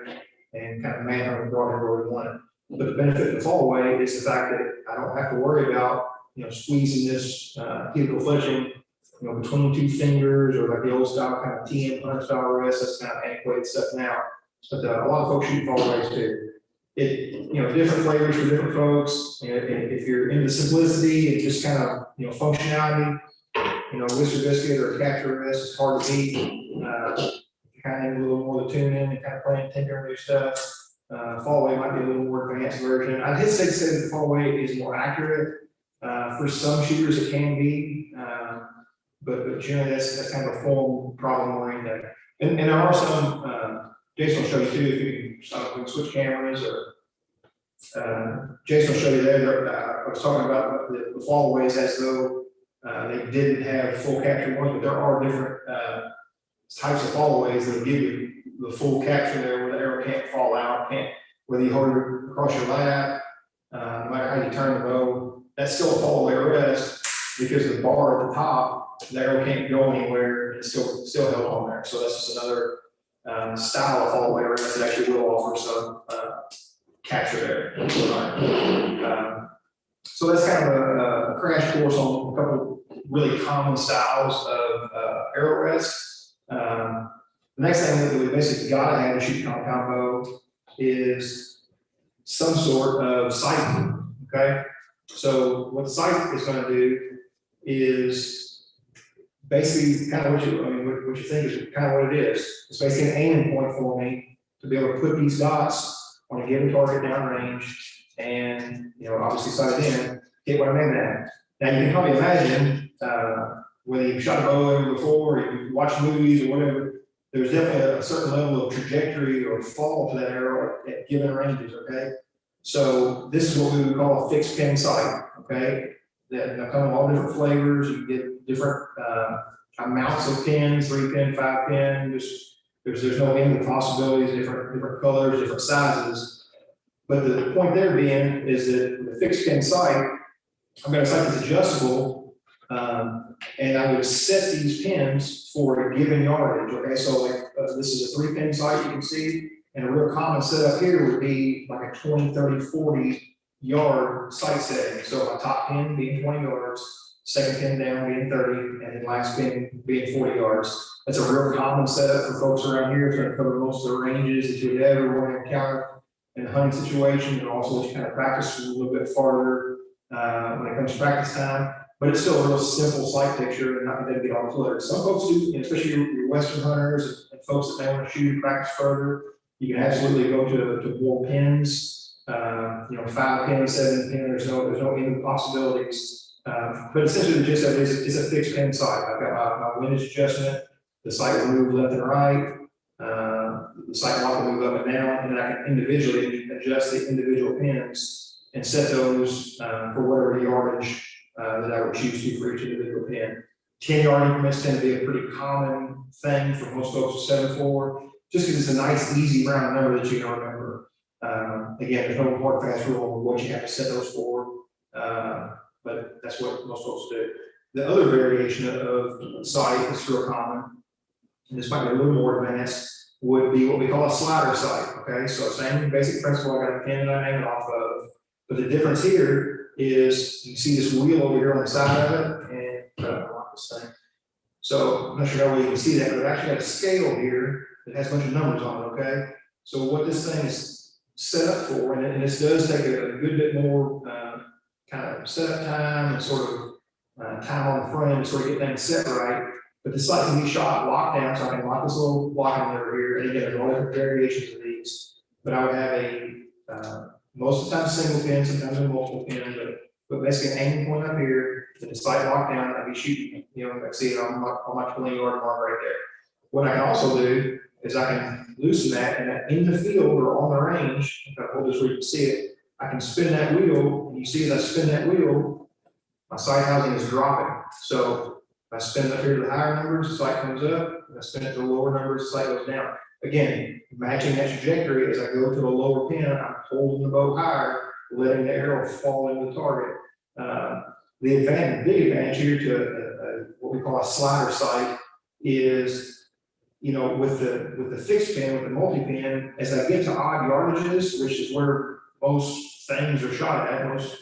and kind of manhandle the broadhead where we want it. But the benefit of the fall away is the fact that I don't have to worry about squeezing this helical fletching between two fingers, or like the old style kind of TM hunter style rest. That's kind of antiquated stuff now. But a lot of folks shoot fall aways too. Different flavors for different folks. If you're into simplicity and just kind of functionality, Whisker biscuit or a capture rest is hard to beat. Kind of need a little more to tune in and kind of playing tinker new stuff. Fall away might be a little more advanced version. I'd say that the fall away is more accurate. For some shooters, it can be, but generally that's kind of a form problem oriented. And there are some. Jason will show you too if you can switch cameras, or Jason will show you there. I was talking about the fall aways as though they didn't have full capture ones, but there are different types of fall aways that give you the full capture there where the arrow can't fall out, whether you hold it across your lap, no matter how you turn the bow, that's still a fall away rest because the bar at the top, the arrow can't go anywhere, it's still held on there. So that's just another style of fall away rest that actually will offer some capture there. So that's kind of a crash course on a couple really common styles of arrow rest. The next thing that we basically gotta have to shoot compound bow is some sort of sight, okay? So what the sight is gonna do is basically kind of what you think is kind of what it is. It's basically an aiming point for me to be able to put these dots on a given target downrange and, obviously sight in, hit what I'm aiming at. Now you can probably imagine, whether you've shot a bow before, or you've watched movies or whatever, there's definitely a certain level of trajectory or fall to that arrow at given ranges, okay? So this is what we would call a fixed pin sight, okay? That come in all different flavors, you get different amounts of pins, 3 pin, 5 pin, there's no end of possibilities, different colors, different sizes. But the point there being is that the fixed pin sight, I've got a sight that's adjustable, and I would set these pins for a given yardage, okay? So like this is a 3 pin sight you can see, and a real common setup here would be like a 20, 30, 40 yard sight setting. So my top pin being 20 yards, second pin down being 30, and then last pin being 40 yards. That's a real common setup for folks around here. It's going to cover most of the ranges that you would ever want to encounter in a hunting situation, and also to kind of practice a little bit farther when it comes to practice time. But it's still a real simple sight picture and not going to get all cluttered. Some folks do, especially your Western hunters and folks that may want to shoot and practice further. You can absolutely go to more pins, 5 pin, 7 pin. There's no even possibilities. But essentially, the gist of it is a fixed pin sight. I've got my windage adjustment. The sight will move left and right. The sight lock will move up and down, and then I can individually adjust the individual pins and set those for whatever yardage that I would choose to for each individual pin. 10-yard increments tend to be a pretty common thing for most folks to settle for, just because it's a nice, easy round number that you can remember. Again, there's no hard fast rule on what you have to set those for, but that's what most folks do. The other variation of sight that's real common, and this might be a little more advanced, would be what we call a slider sight. Okay, so same basic principle. I got a pin that I'm aiming off of, but the difference here is you see this wheel over here on the side of it, and I don't like this thing. So I'm not sure how well you can see that, but I've actually got a scale here that has a bunch of numbers on it. Okay, so what this thing is set up for, and this does take a good bit more kind of setup time and sort of time on the front end to sort of get things set right. But the sight can be shot locked down, so I can lock this little blocking lever here, and again, there's all different variations of these. But I would have a most of the time single pin, sometimes a multiple pin, but basically an aiming point up here, and the sight locked down, and I'd be shooting. I see it on my 20-yard mark right there. What I can also do is I can loosen that, and in the field or on the range, if I hold this where you can see it, I can spin that wheel, and you see as I spin that wheel, my sight housing is dropping. So if I spin up here to the higher numbers, the sight comes up. If I spin it to the lower numbers, the sight goes down. Again, matching that trajectory as I go to the lower pin, I'm holding the bow higher, letting the arrow fall into the target. The big advantage here to what we call a slider sight is, with the fixed pin, with the multi-pin, as I get to odd yardages, which is where most things are shot at, most,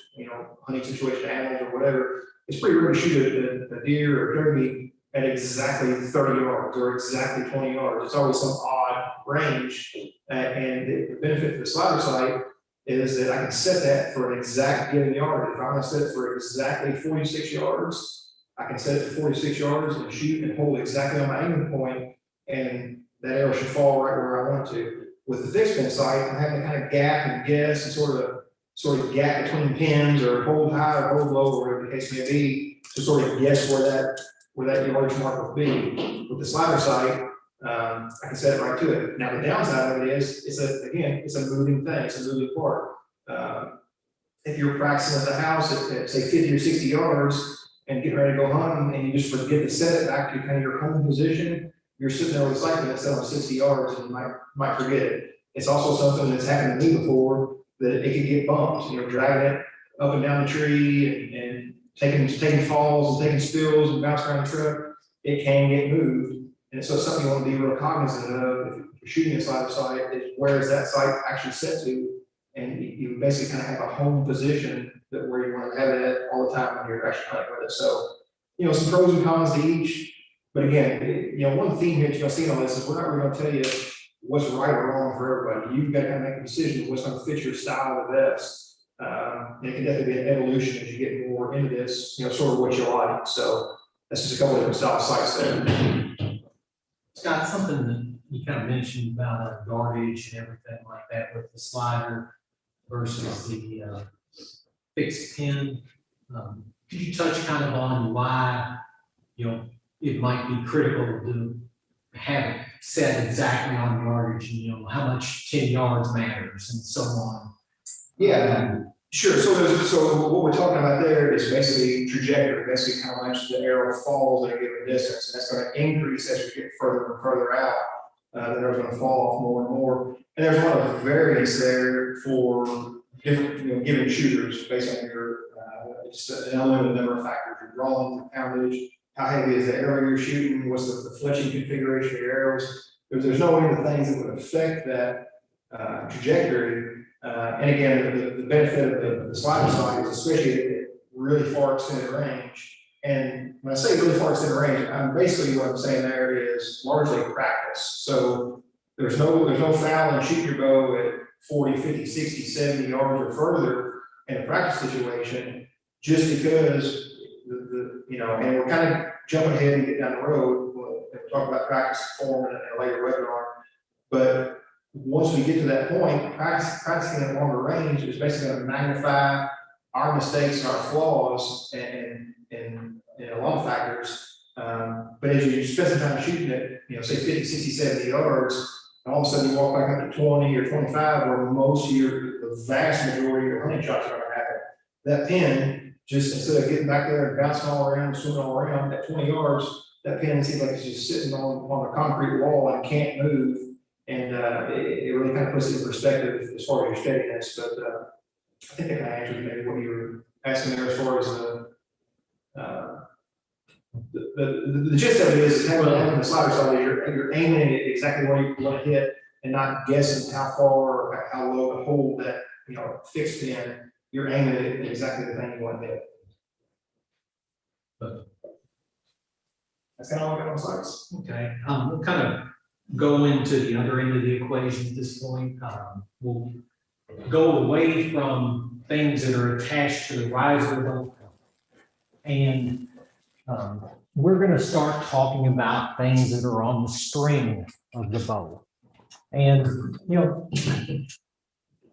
hunting situation animals or whatever, it's pretty rare to shoot a deer or a turkey at exactly 30 yards or exactly 20 yards. It's always some odd range. And the benefit of the slider sight is that I can set that for an exact given yard. If I'm going to set it for exactly 46 yards, I can set it for 46 yards and shoot and hold exactly on my aiming point, and that arrow should fall right where I want it to. With the fixed pin sight, I'm having to kind of gap and guess and sort of gap between pins or hold high or hold low or whatever the case may be to sort of guess where that yardage mark will be. With the slider sight, I can set it right to it. Now the downside of it is it's a moving thing, it's a moving part. If you're practicing at the house at say 50 or 60 yards and getting ready to go hunting and you just forget to set it back to kind of your home position, you're sitting there with a sight that's selling 60 yards and you might forget it. It's also something that's happened to me before, that it could get bumped, dragging it up and down the tree and taking falls and taking spills and bouncing around the truck. It can get moved. And so it's something you want to be real cognizant of if you're shooting a slider sight, is where is that sight actually set to? And you basically kind of have a home position that where you want to have it at all the time when you're actually hunting with it. So, some pros and cons to each. But again, one theme that you'll see on this is we're not really going to tell you what's right or wrong for everybody. You've got to kind of make a decision of what's going to fit your style the best. It can definitely be an evolution as you get more into this, sort of what you like. So that's just a couple of different style sites there. Scott, something that you kind of mentioned about yardage and everything like that with the slider versus the fixed pin. Could you touch kind of on why, it might be critical to have it set exactly on yardage and, how much 10 yards matters and so on? Yeah, sure. So what we're talking about there is basically trajectory, basically how much the arrow falls at a given distance. And that's going to increase as you get further and further out. The arrow's going to fall off more and more. And there's a lot of variance there for different, given shooters based on your, just an unlimited number of factors. Your drawing, your poundage, how heavy is the arrow you're shooting, what's the fletching configuration of your arrows. There's no end of things that would affect that trajectory. And again, the benefit of the slider sight is especially at really far extended range. And when I say really far extended range, basically what I'm saying there is largely practice. So there's no foul in shooting your bow at 40, 50, 60, 70 yards or further in a practice situation, just because and we're kind of jumping ahead and get down the road. We'll talk about practice form in a later webinar. But once we get to that point, practicing at longer range is basically going to magnify our mistakes and our flaws and a lot of factors. But as you spend some time shooting it, say 50, 60, 70 yards, and all of a sudden you walk back up to 20 or 25, where the vast majority of your hunting shots are going to happen. That pin, just instead of getting back there and bouncing all around, swimming all around, at 20 yards, that pin seems like it's just sitting on a concrete wall and can't move. And it really kind of puts it in perspective as far as your steadiness. But I think that kind of answers maybe what you were asking there as far as the gist of it is having the slider sight, you're aiming it exactly where you want to hit and not guessing how far or how low to hold that fixed pin. You're aiming it at exactly the thing you want to hit. That's kind of all I got on sights. Okay, we'll kind of go into the other end of the equation at this point. We'll go away from things that are attached to the riser bow, and we're going to start talking about things that are on the string of the bow. And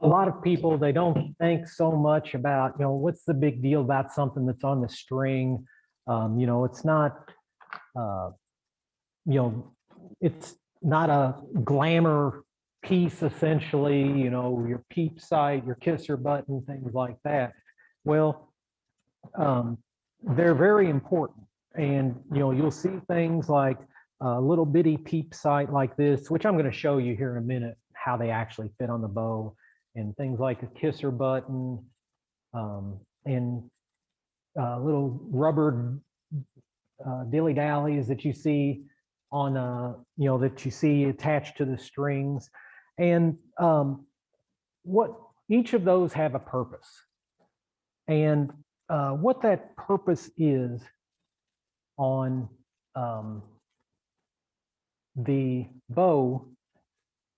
a lot of people, they don't think so much about what's the big deal about something that's on the string. It's not it's not a glamour piece, essentially, your peep sight, your kisser button, things like that. Well, they're very important. And, you'll see things like a little bitty peep sight like this, which I'm going to show you here in a minute, how they actually fit on the bow, and things like a kisser button, and little rubber dilly-dallies that you see on that you see attached to the strings. And what each of those have a purpose, and what that purpose is on the bow,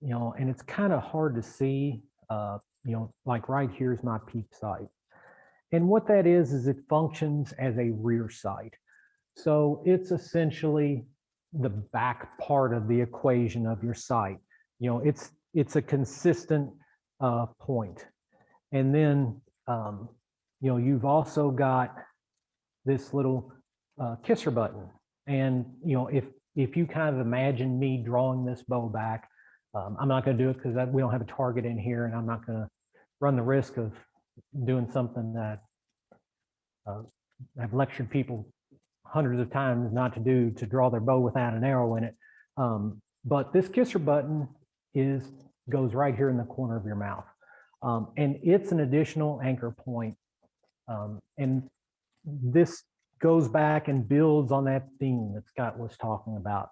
and it's kind of hard to see, like right here's my peep sight. And what that is it functions as a rear sight. So it's essentially the back part of the equation of your sight. It's a consistent point. And then, you've also got this little kisser button. And, if you kind of imagine me drawing this bow back, I'm not going to do it because we don't have a target in here, and I'm not going to run the risk of doing something that I've lectured people hundreds of times not to do, to draw their bow without an arrow in it. But this kisser button goes right here in the corner of your mouth. And it's an additional anchor point. And this goes back and builds on that theme that Scott was talking about,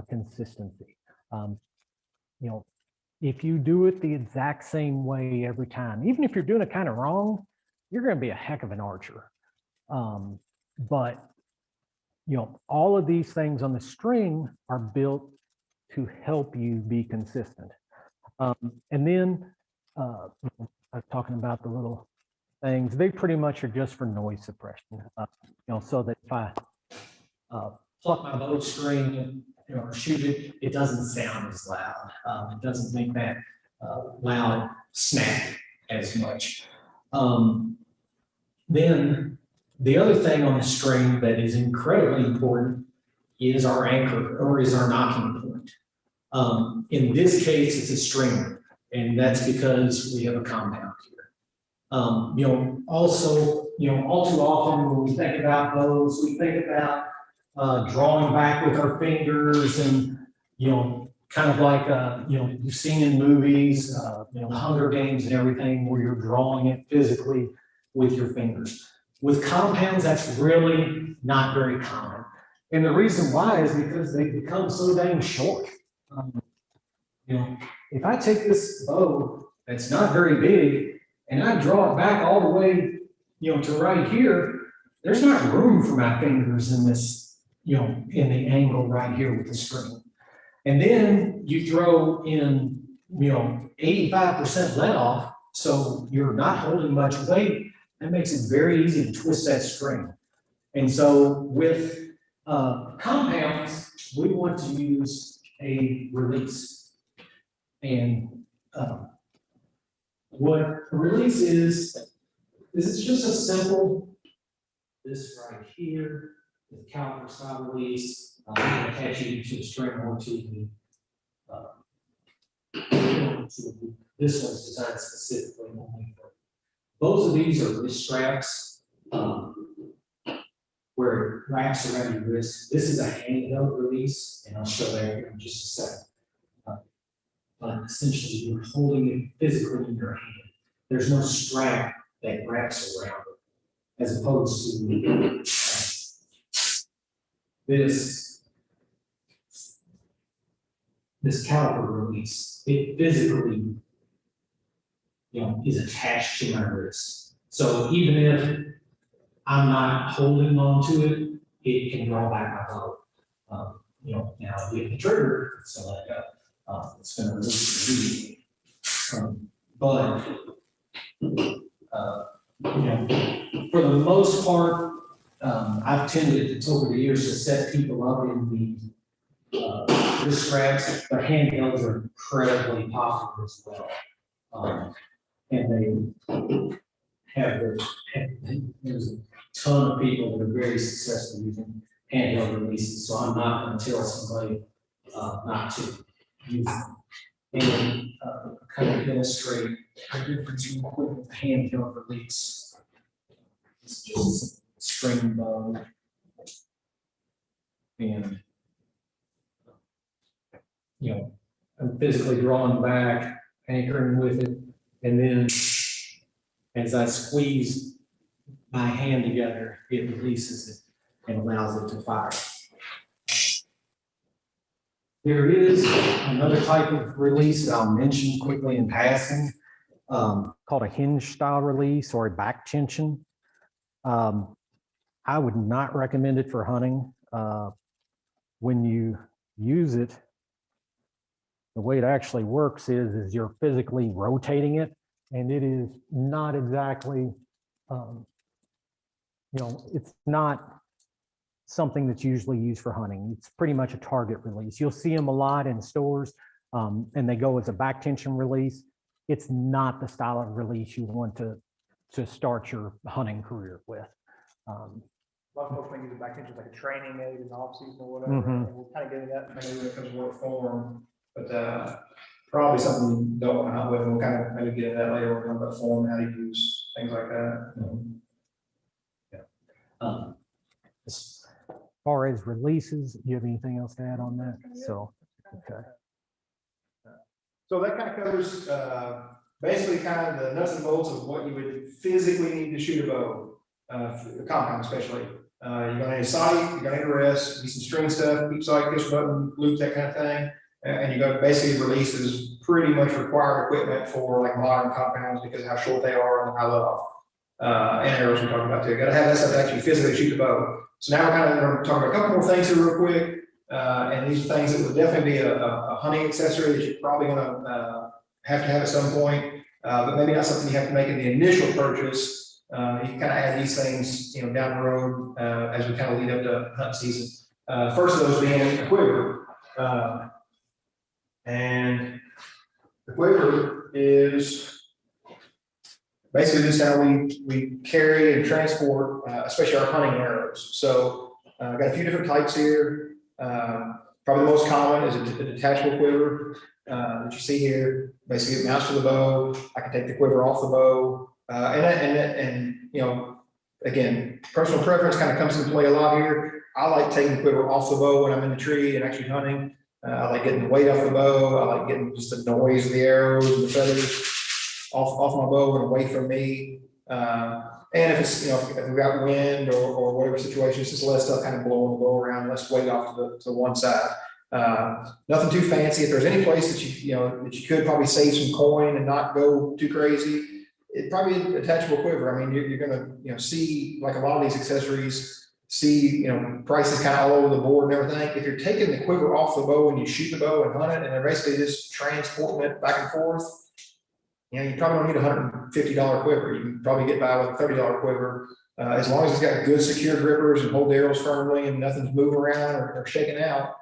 consistency. You know, if you do it the exact same way every time, even if you're doing it kind of wrong, you're going to be a heck of an archer. But you know, all of these things on the string are built to help you be consistent. And then I was talking about the little things. They pretty much are just for noise suppression. You know, so that if I Pluck my bow string, you know, or shoot it, it doesn't sound as loud. It doesn't make that loud snap as much. Then the other thing on the string that is incredibly important is our anchor, or is our knocking point. In this case, it's a stringer, and that's because we have a compound here. You know, also, you know, all too often when we think about bows, we think about drawing back with our fingers, and you know, kind of like you know, you've seen in movies, you know, the Hunger Games and everything, where you're drawing it physically with your fingers. With compounds, that's really not very common. And the reason why is because they become so dang short. You know, if I take this bow that's not very big and I draw it back all the way, you know, to right here, there's not room for my fingers in this, you know, in the angle right here with the string. And then you throw in, you know, 85% let off, so you're not holding much weight. That makes it very easy to twist that string. And so with compounds, we want to use a release. And what a release is just a simple, this right here, the caliper style release. I'm going to attach you to the string or to the, this one's designed specifically only for. Both of these are wrist straps, where it wraps around your wrist. This is a handheld release, and I'll show that here in just a second. But essentially, you're holding it physically in your hand. There's no strap that wraps around it, as opposed to this caliper release. It physically, you know, is attached to my wrist. So even if I'm not holding on to it, it can draw back my bow. You know, now if you hit the trigger, so let go. It's going to release it immediately. But you know, for the most part, I've tended over the years to set people up in the wrist straps. The handhelds are incredibly popular as well. And they have there's a ton of people that are very successful using handheld releases. So I'm not going to tell somebody not to use them. And kind of illustrate the difference real quick with handheld release. It's just a string bow. And you know, I'm physically drawing back, anchoring with it. And then as I squeeze my hand together, it releases it and allows it to fire. There is another type of release that I'll mention quickly in passing, called a hinge style release or a back tension. I would not recommend it for hunting. When you use it, the way it actually works is you're physically rotating it, and it is not exactly, you know, it's not something that's usually used for hunting. It's pretty much a target release. You'll see them a lot in stores, and they go as a back tension release. It's not the style of release you want to start your hunting career with. A lot of folks may use the back hinge as like a training aid in the off season or whatever. Mhm. And we're kind of getting that maybe when it comes to work form, but probably something you don't want to hunt with. And we'll kind of maybe get into that later. We'll talk about form, how to use things like that. As far as releases, do you have anything else to add on that? So Okay. So that kind of covers basically kind of the nuts and bolts of what you would physically need to shoot a bow, for the compound especially. You're gonna need a sight, you're gonna need a rest, need some string stuff, keep sight, push button, loop, that kind of thing. And you're gonna basically releases pretty much required equipment for like modern compounds because of how short they are and how let off. And arrows we're talking about too. You gotta have that stuff to actually physically shoot the bow. So now we're kind of going to talk about a couple more things here real quick. And these are things that would definitely be a hunting accessory that you're probably going to have at some point, but maybe not something you have to make in the initial purchase. You can kind of add these things, down the road as we kind of lead up to hunt season. First of those being a quiver, and the quiver is basically this is how we carry and transport, especially our hunting arrows. So I've got a few different types here. Probably the most common is a detachable quiver that you see here. Basically, it mounts to the bow. I can take the quiver off the bow, and again, personal preference kind of comes into play a lot here. I like taking the quiver off the bow when I'm in the tree and actually hunting. I like getting the weight off the bow. I like getting just the noise of the arrows and the feathers off my bow and away from me. And if it's, if we've got wind or whatever situation, it's just less stuff kind of blowing the bow around, less weight off to one side. Nothing too fancy. If there's any place that you could probably save some coin and not go too crazy, it probably is a detachable quiver. I mean, you're gonna, see like a lot of these accessories, prices kind of all over the board and everything. If you're taking the quiver off the bow and you shoot the bow and hunt it, and they're basically just transporting it back and forth, you probably don't need a $150 quiver. You can probably get by with a $30 quiver, as long as it's got good secure grippers and hold the arrows firmly and nothing's moving around or shaking out.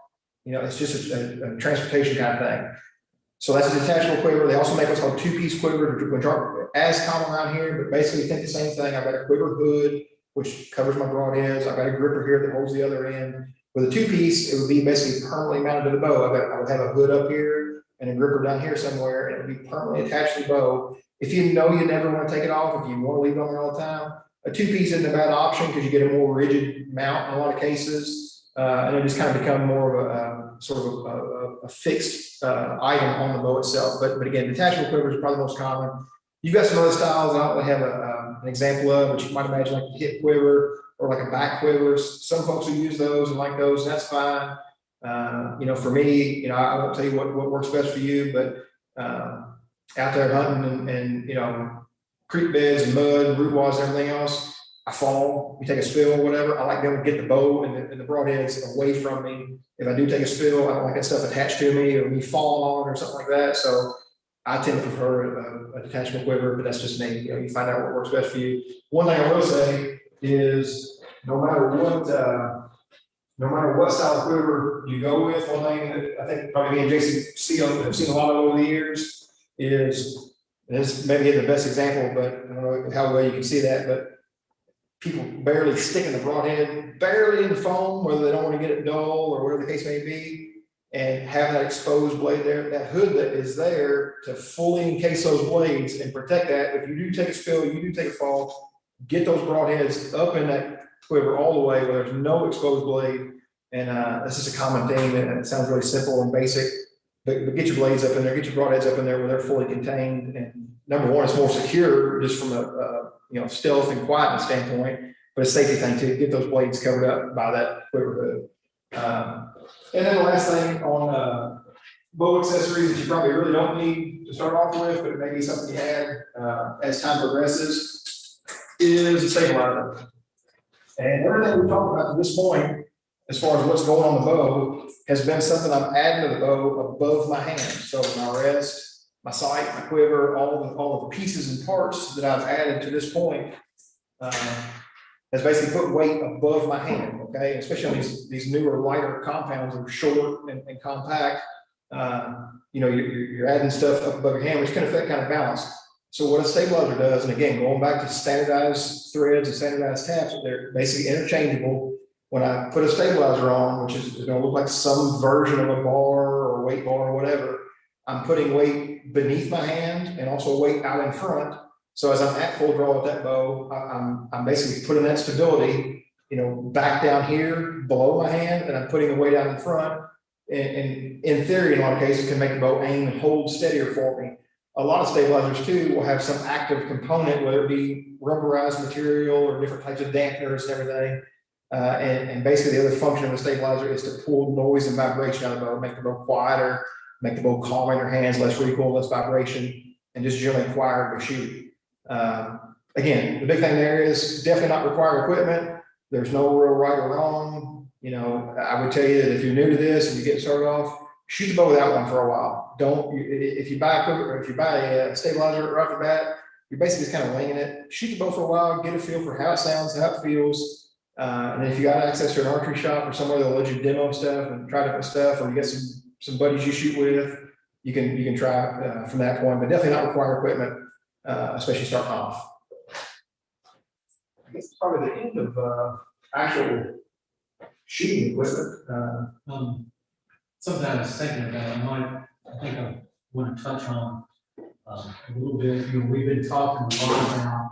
It's just a transportation kind of thing. So that's a detachable quiver. They also make what's called two-piece quiver, which aren't as common around here, but basically think the same thing. I've got a quiver hood, which covers my broadheads. I've got a gripper here that holds the other end. With a two-piece, it would be basically permanently mounted to the bow. I would have a hood up here and a gripper down here somewhere, and it would be permanently attached to the bow. If you never want to take it off, if you want to leave it on there all the time, a two-piece isn't a bad option because you get a more rigid mount in a lot of cases, and it just kind of become more of a fixed item on the bow itself. But again, detachable quiver is probably the most common. You've got some other styles. I don't really have an example of, but you might imagine like a hip quiver or like a back quiver. Some folks will use those and like those, and that's fine. For me, I won't tell you what works best for you, but out there hunting and creek beds and mud and root walls and everything else, I fall, you take a spill or whatever, I like them to get the bow and the broadheads away from me. If I do take a spill, I don't like that stuff attached to me or me falling on or something like that. So I tend to prefer a detachable quiver, but that's just me. You find out what works best for you. One thing I will say is no matter what style of quiver you go with, one thing that I think probably me and Jason have seen a lot of over the years is, this maybe the best example, but I don't know how well you can see that, but people barely sticking the broadhead, barely in the foam, whether they don't want to get it dull or whatever the case may be, and have that exposed blade there, that hood that is there to fully encase those blades and protect that. If you do take a spill, you do take a fall, get those broadheads up in that quiver all the way where there's no exposed blade. And this is a common thing, and it sounds really simple and basic, but get your blades up in there, get your broadheads up in there where they're fully contained. And number one, it's more secure just from a stealth and quietness standpoint, but a safety thing too. Get those blades covered up by that quiver hood. And then the last thing on bow accessories that you probably really don't need to start off with, but it may be something you add as time progresses, is a stabilizer. And everything we've talked about to this point, as far as what's going on the bow, has been something I'm adding to the bow above my hand. So my rest, my sight, my quiver, all the pieces and parts that I've added to this point has basically put weight above my hand. Okay, especially on these newer, lighter compounds that are short and compact. You're adding stuff up above your hand, which can affect kind of balance. So what a stabilizer does, and again, going back to standardized threads and standardized taps, they're basically interchangeable. When I put a stabilizer on, which is going to look like some version of a bar or weight bar or whatever, I'm putting weight beneath my hand and also weight out in front. So as I'm at full draw with that bow, I'm basically putting that stability, back down here below my hand, and I'm putting the weight out in front. in theory, in a lot of cases, can make the bow aim and hold steadier for me. A lot of stabilizers too will have some active component, whether it be rubberized material or different types of dampeners and everything. And basically the other function of a stabilizer is to pull noise and vibration out of the bow, make the bow quieter, make the bow calm in your hands, less recoil, less vibration, and just generally quieter to shoot. Again, the big thing there is definitely not require equipment. There's no real right or wrong. You know, I would tell you that if you're new to this and you're getting started off, shoot the bow without one for a while. If you buy a stabilizer right off the bat, you're basically just kind of winging it. Shoot the bow for a while, get a feel for how it sounds, how it feels. And then if you got access to an archery shop or somewhere that'll let you demo stuff and try different stuff, or you get some buddies you shoot with, you can try from that point, but definitely not require equipment, especially starting off. I guess it's probably the end of actual shooting equipment. Something I was thinking about, I think I want to touch on a little bit. You know, we've been talking a lot about,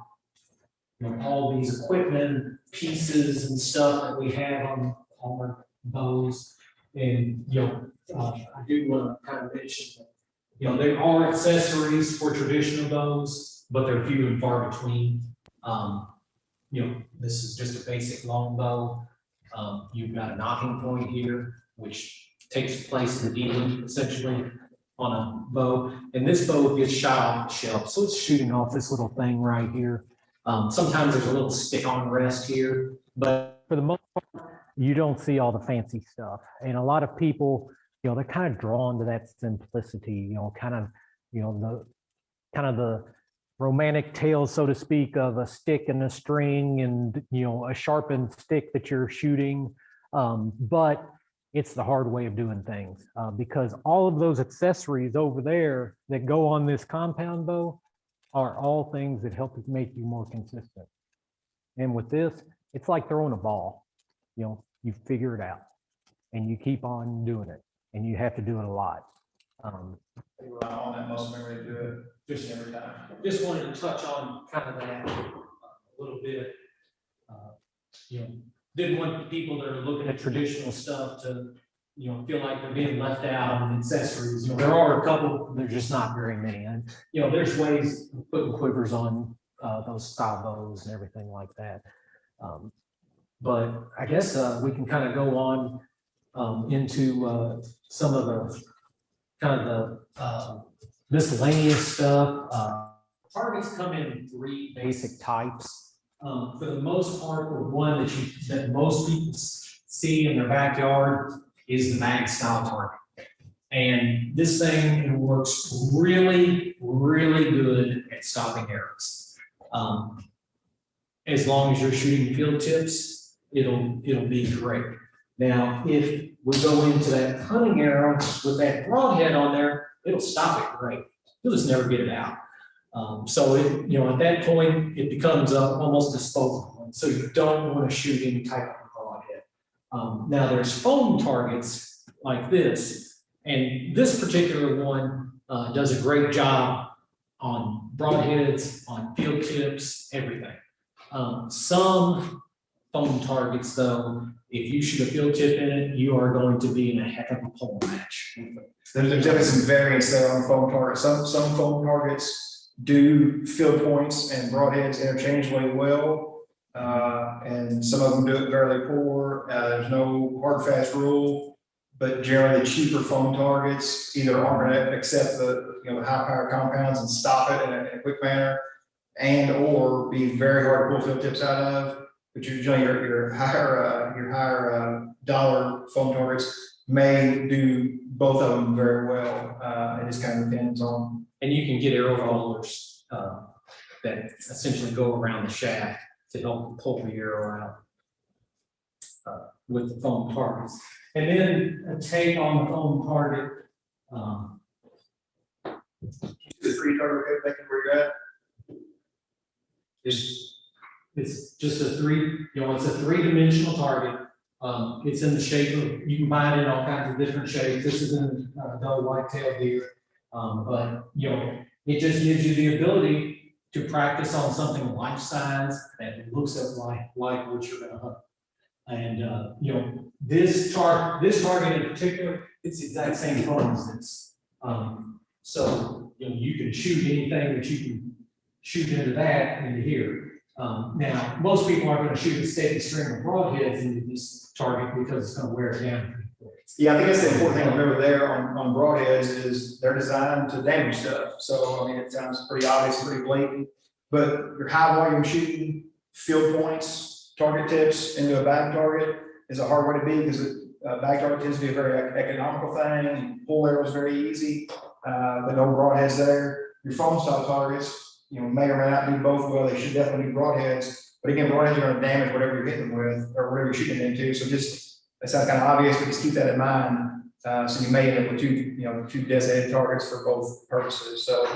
you know, all these equipment pieces and stuff that we have on our bows, and you know, I do want to kind of mention that, you know, there are accessories for traditional bows, but they're few and far between. You know, this is just a basic long bow. You've got a knocking point here, which takes place in the D-loop essentially on a bow, and this bow gets shot off the shelf, so it's shooting off this little thing right here. Sometimes there's a little stick-on rest here, but For the most part, you don't see all the fancy stuff. And a lot of people, you know, they're kind of drawn to that simplicity, you know, the romantic tale, so to speak, of a stick and a string and, you know, a sharpened stick that you're shooting. But it's the hard way of doing things, because all of those accessories over there that go on this compound bow are all things that help make you more consistent. And with this, it's like throwing a ball. You know, you figure it out and you keep on doing it, and you have to do it a lot. On that muscle memory to do it just every time. just wanted to touch on kind of that a little bit. You know, didn't want the people that are looking at traditional stuff to, you know, feel like they're being left out on accessories. You know, there are a couple, There's just not very many. And you know, there's ways. putting quivers on those style bows and everything like that. But I guess we can kind of go on into some of the kind of the miscellaneous stuff. Targets come in three Basic types. For the most part, the one that most people see in their backyard is the mag style target. And this thing works really, really good at stopping arrows. As long as you're shooting field tips, it'll be great. Now, if we go into that hunting arrow with that broadhead on there, it'll stop it great. You'll just never get it out. So it, you know, at that point, it becomes almost disposable. So you don't want to shoot any type of broadhead. Now there's foam targets like this, and this particular one does a great job on broadheads, on field tips, everything. Some foam targets, though, if you shoot a field tip in it, you are going to be in a heck of a pole match. There's definitely some variance there on foam targets. Some foam targets do field points and broadheads interchangeably well, and some of them do it very poor. There's no hard fast rule, but generally the cheaper foam targets either aren't going to accept the high power compounds and stop it in a quick manner, and or be very hard to pull field tips out of. But usually your higher dollar foam targets may do both of them very well. It just kind of depends on. And you can get arrow rollers that essentially go around the shaft to help pull the arrow out with the foam targets. And then a take on the foam target. The free target making where you're at It's just a it's a three-dimensional target. It's in the shape of, you can buy it in all kinds of different shapes. This is in dull white-tailed deer. But it just gives you the ability to practice on something life size that looks like what you're gonna hunt. And, you know, this target in particular, it's the exact same foam as this. So, you know, you can shoot anything that you can shoot into that, into here. Now, most people aren't going to shoot a steady string of broadheads into this target because it's going to wear it down. Yeah, I think that's the important thing to remember there on broadheads is they're designed to damage stuff. So, I mean, it sounds pretty obvious, pretty blatant, but your high volume shooting, field points, target tips into a bag target is a hard way to be because a bag target tends to be a very economical thing. Pull arrow is very easy, but no broadheads there. Your foam style targets, you know, may or may not do both well. They should definitely be broadheads, but again, broadheads are going to damage whatever you're hitting them with or whatever you're shooting them into. So just, that sounds kind of obvious, but just keep that in mind. So you may end up with two designated targets for both purposes. So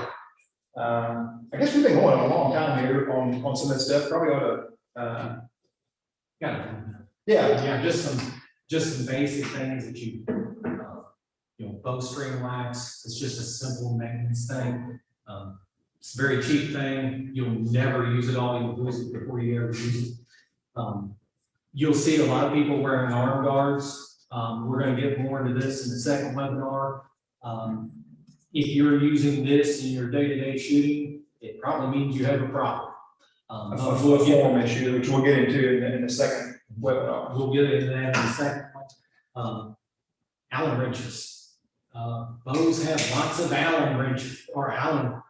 I guess we've been going a long time here on some of this stuff. Probably ought to. Yeah, just some basic things that you know, bowstring wax. It's just a simple maintenance thing. It's a very cheap thing. You'll never use it all. You'll lose it before you ever use it. You'll see a lot of people wearing arm guards. We're going to get more into this in the second webinar. If you're using this in your day-to-day shooting, it probably means you have a problem. A form issue, which we'll get into in the second webinar. We'll get into that in the second one. Allen wrenches. Bows have lots of Allen wrenches or Allen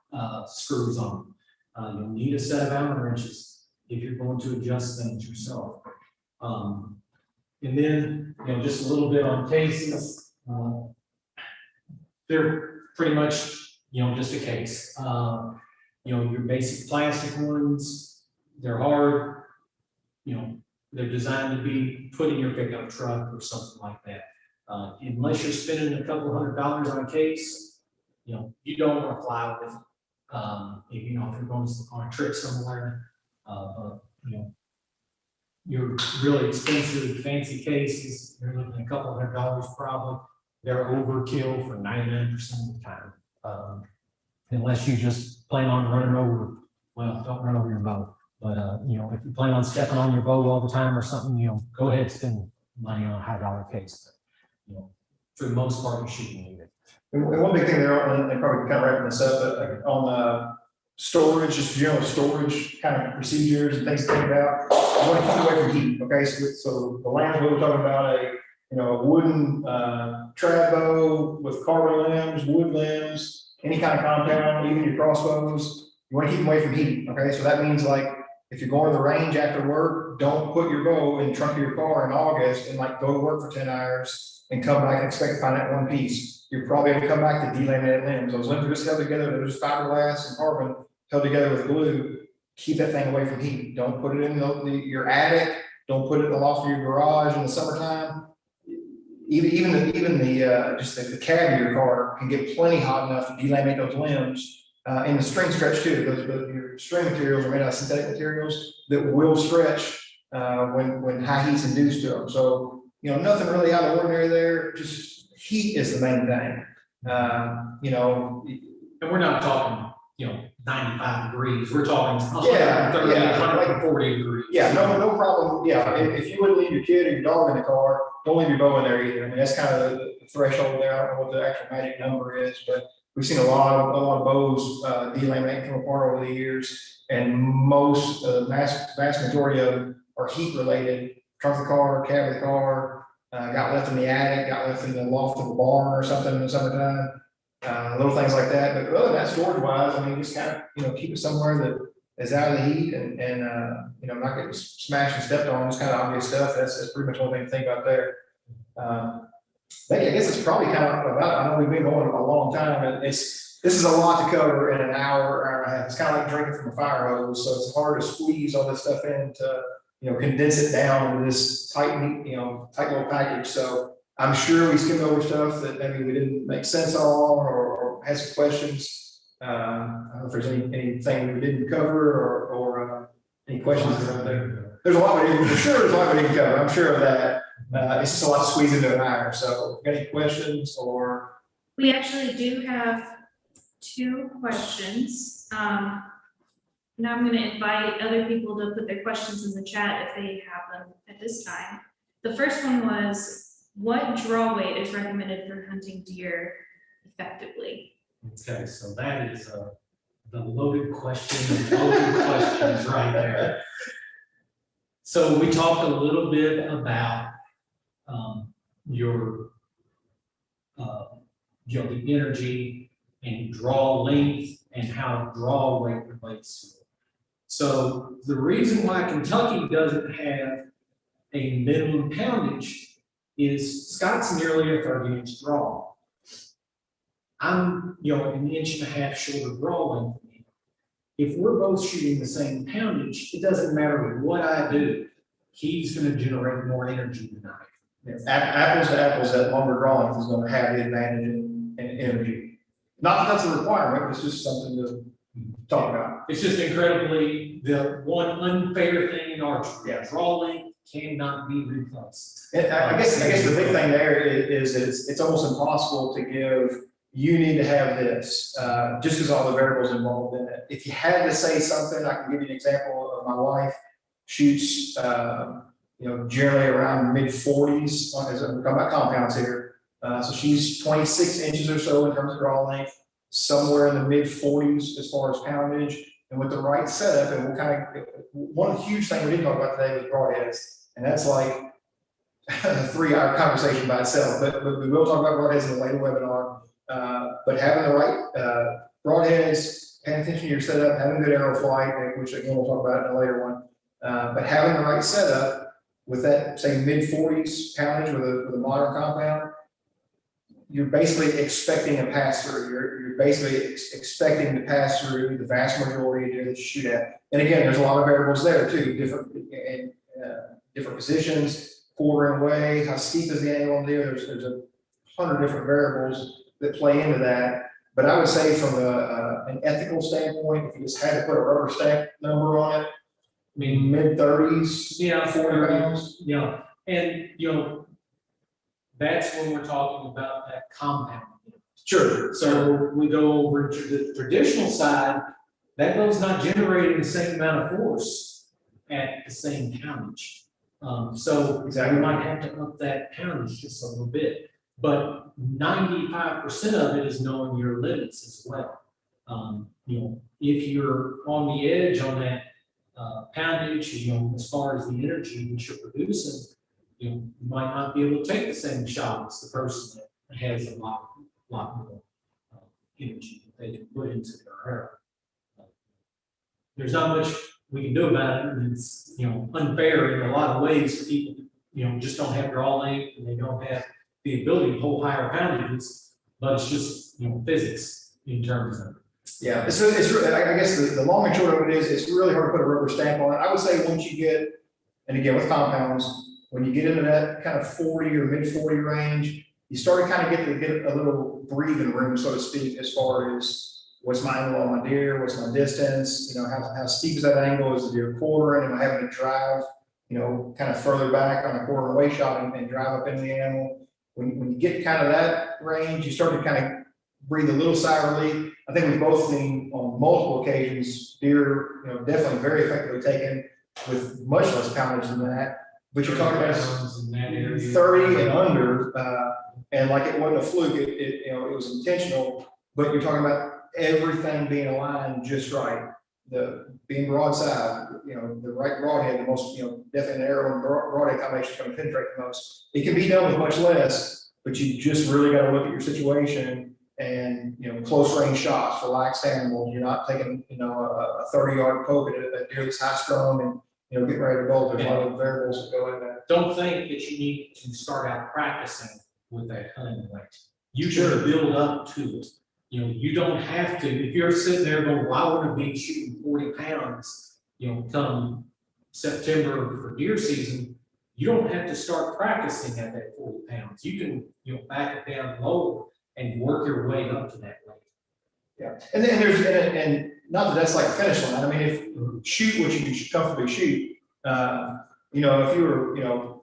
screws on them. You'll need a set of Allen wrenches if you're going to adjust things yourself. And then, you know, just a little bit on cases. They're pretty much, you know, just a case. You know, your basic plastic ones, they're hard. You know, they're designed to be put in your pickup truck or something like that. Unless you're spending a couple $100 on a case, you know, you don't want to fly with it. If you know, if you're going on a trip somewhere, you know, your really expensive fancy cases, you're looking at a couple $100 probably. They're overkill for 99% of the time. Unless you just plan on running over, well, don't run over your bow. But you know, if you plan on stepping on your bow all the time or something, you know, go ahead and spend money on a $high case. You know, for the most part, you shouldn't need it. And one big thing there, and probably kind of wrapping this up, but on storage, just general storage kind of procedures and things to think about. You want to keep away from heat. Okay, so the lambs we were talking about a wooden trad bow with carbon limbs, wood limbs, any kind of compound, even your crossbows. You want to keep them away from heat. Okay, so that means like if you're going to the range after work, don't put your bow in the trunk of your car in August and like go to work for 10 hours and come back and expect to find that one piece. You're probably going to come back to delaminated limbs. Those limbs are just held together. They're just fiberglass and carbon held together with glue. Keep that thing away from heat. Don't put it in your attic. Don't put it in the loft of your garage in the summertime. Even the cab of your car can get plenty hot enough to delaminate those limbs. And the string stretch too. Your string materials are made out of synthetic materials that will stretch when high heat's induced to them. So, you know, nothing really out of the ordinary there. Just heat is the main thing. You know, and we're not talking, you know, 95 degrees. We're talking 130, 140 degrees. Yeah, no problem. Yeah, if you would leave your kid or your dog in the car, don't leave your bow in there either. I mean, that's kind of the threshold there. I don't know what the actual magic number is, but we've seen a lot of bows delaminate come apart over the years, and most, vast majority of them are heat related. Trunk of the car, cab of the car, got left in the attic, got left in the loft of a barn or something in the summertime. Little things like that. But other than that, storage wise, I mean, just kind of, you know, keep it somewhere that is out of the heat and you know, not getting smashed and stepped on. It's kind of obvious stuff. That's pretty much one thing to think about there. I guess it's probably kind of about, I know we've been going a long time, and this is a lot to cover in an hour and a half. It's kind of like drinking from a fire hose, so it's hard to squeeze all this stuff in to, you know, condense it down into this tight little package. So I'm sure we skimmed over stuff that maybe we didn't make sense on or had some questions. I don't know if there's anything we didn't cover or any questions around there. There's a lot we didn't, for sure there's a lot we didn't cover. I'm sure of that. It's just a lot to squeeze into an hour. So any questions or? We actually do have 2 questions. Now I'm going to invite other people to put their questions in the chat if they have them at this time. The first one was, what draw weight is recommended for hunting deer effectively? Okay, so that is the loaded question of loaded questions right there. So we talked a little bit about your the energy and draw length and how draw weight relates to it. So the reason why Kentucky doesn't have a minimum poundage is Scott's nearly a 30-inch draw. I'm, an inch and a half shorter draw length than him. If we're both shooting the same poundage, it doesn't matter what I do, he's going to generate more energy than I. Yes. Apples to apples, that longer draw length is going to have the advantage in energy. Not that that's a requirement, it's just something to talk about. It's just incredibly the one unfair thing in archery. Yes. Draw length cannot be replaced. And I guess the big thing there is that it's almost impossible to give, you need to have this, just because all the variables involved in it. If you had to say something, I can give you an example of my wife shoots, generally around mid-40s, as we're talking about compounds here. So she's 26 inches or so in terms of draw length, somewhere in the mid-40s as far as poundage. And with the right setup, and one huge thing we didn't talk about today was broadheads. And that's like a 3-hour conversation by itself, but we will talk about broadheads in a later webinar. But having the right broadheads, paying attention to your setup, having good arrow flight, which again we'll talk about in a later one. But having the right setup with that, say, mid-40s poundage with a modern compound, you're basically expecting a pass through. You're basically expecting to pass through the vast majority of deer that you shoot at. And again, there's a lot of variables there too, different positions, quartering way, how steep is the angle on deer. There's 100 different variables that play into that. But I would say from an ethical standpoint, if you just had to put a rubber stamp number on it, I mean, mid-30s, 40 pounds. Yeah, and that's when we're talking about that compound. Sure. So we go over to the traditional side, that bow's not generating the same amount of force at the same poundage. So Exactly. we might have to up that poundage just a little bit, but 95% of it is knowing your limits as well. If you're on the edge on that poundage, as far as the energy that you're producing, you might not be able to take the same shot as the person that has a lot more energy that they can put into their arrow. There's not much we can do about it, and it's unfair in a lot of ways for people. Just don't have draw length, and they don't have the ability to hold higher poundages. But it's just physics in terms of it. Yeah, it's really, I guess the long and short of it is it's really hard to put a rubber stamp on it. I would say once you get, and again with compounds, when you get into that kind of 40 or mid-40 range, you start to kind of get a little breathing room, so to speak, as far as what's my angle on my deer, what's my distance, how steep is that angle, is the deer quartering, am I having to drive, kind of further back on a quarter away shot and drive up into the animal. When you get kind of that range, you start to kind of breathe a little sigh of relief. I think we've both seen on multiple occasions deer, definitely very effectively taken with much less poundage than that. But you're talking about 30 and under, and like it wasn't a fluke, it was intentional. But you're talking about everything being aligned just right. Being broadside, the right broadhead, the most, definitely an arrow and broadhead combination is going to penetrate the most. It can be done with much less, but you just really got to look at your situation and, close range shots for lax animals. You're not taking, a 30-yard poke at a deer that's high strung and, getting ready to bolt. There's a lot of variables that go in there. Don't think that you need to start out practicing with that hunting weight. You should build up to it. You don't have to, if you're sitting there going, well, I want to be shooting 40 pounds, come September for deer season, you don't have to start practicing at that 40 pounds. You can, back it down lower and work your way up to that weight. Yeah, and then and not that that's like a finish line. I mean, if shoot what you can comfortably shoot, if you were,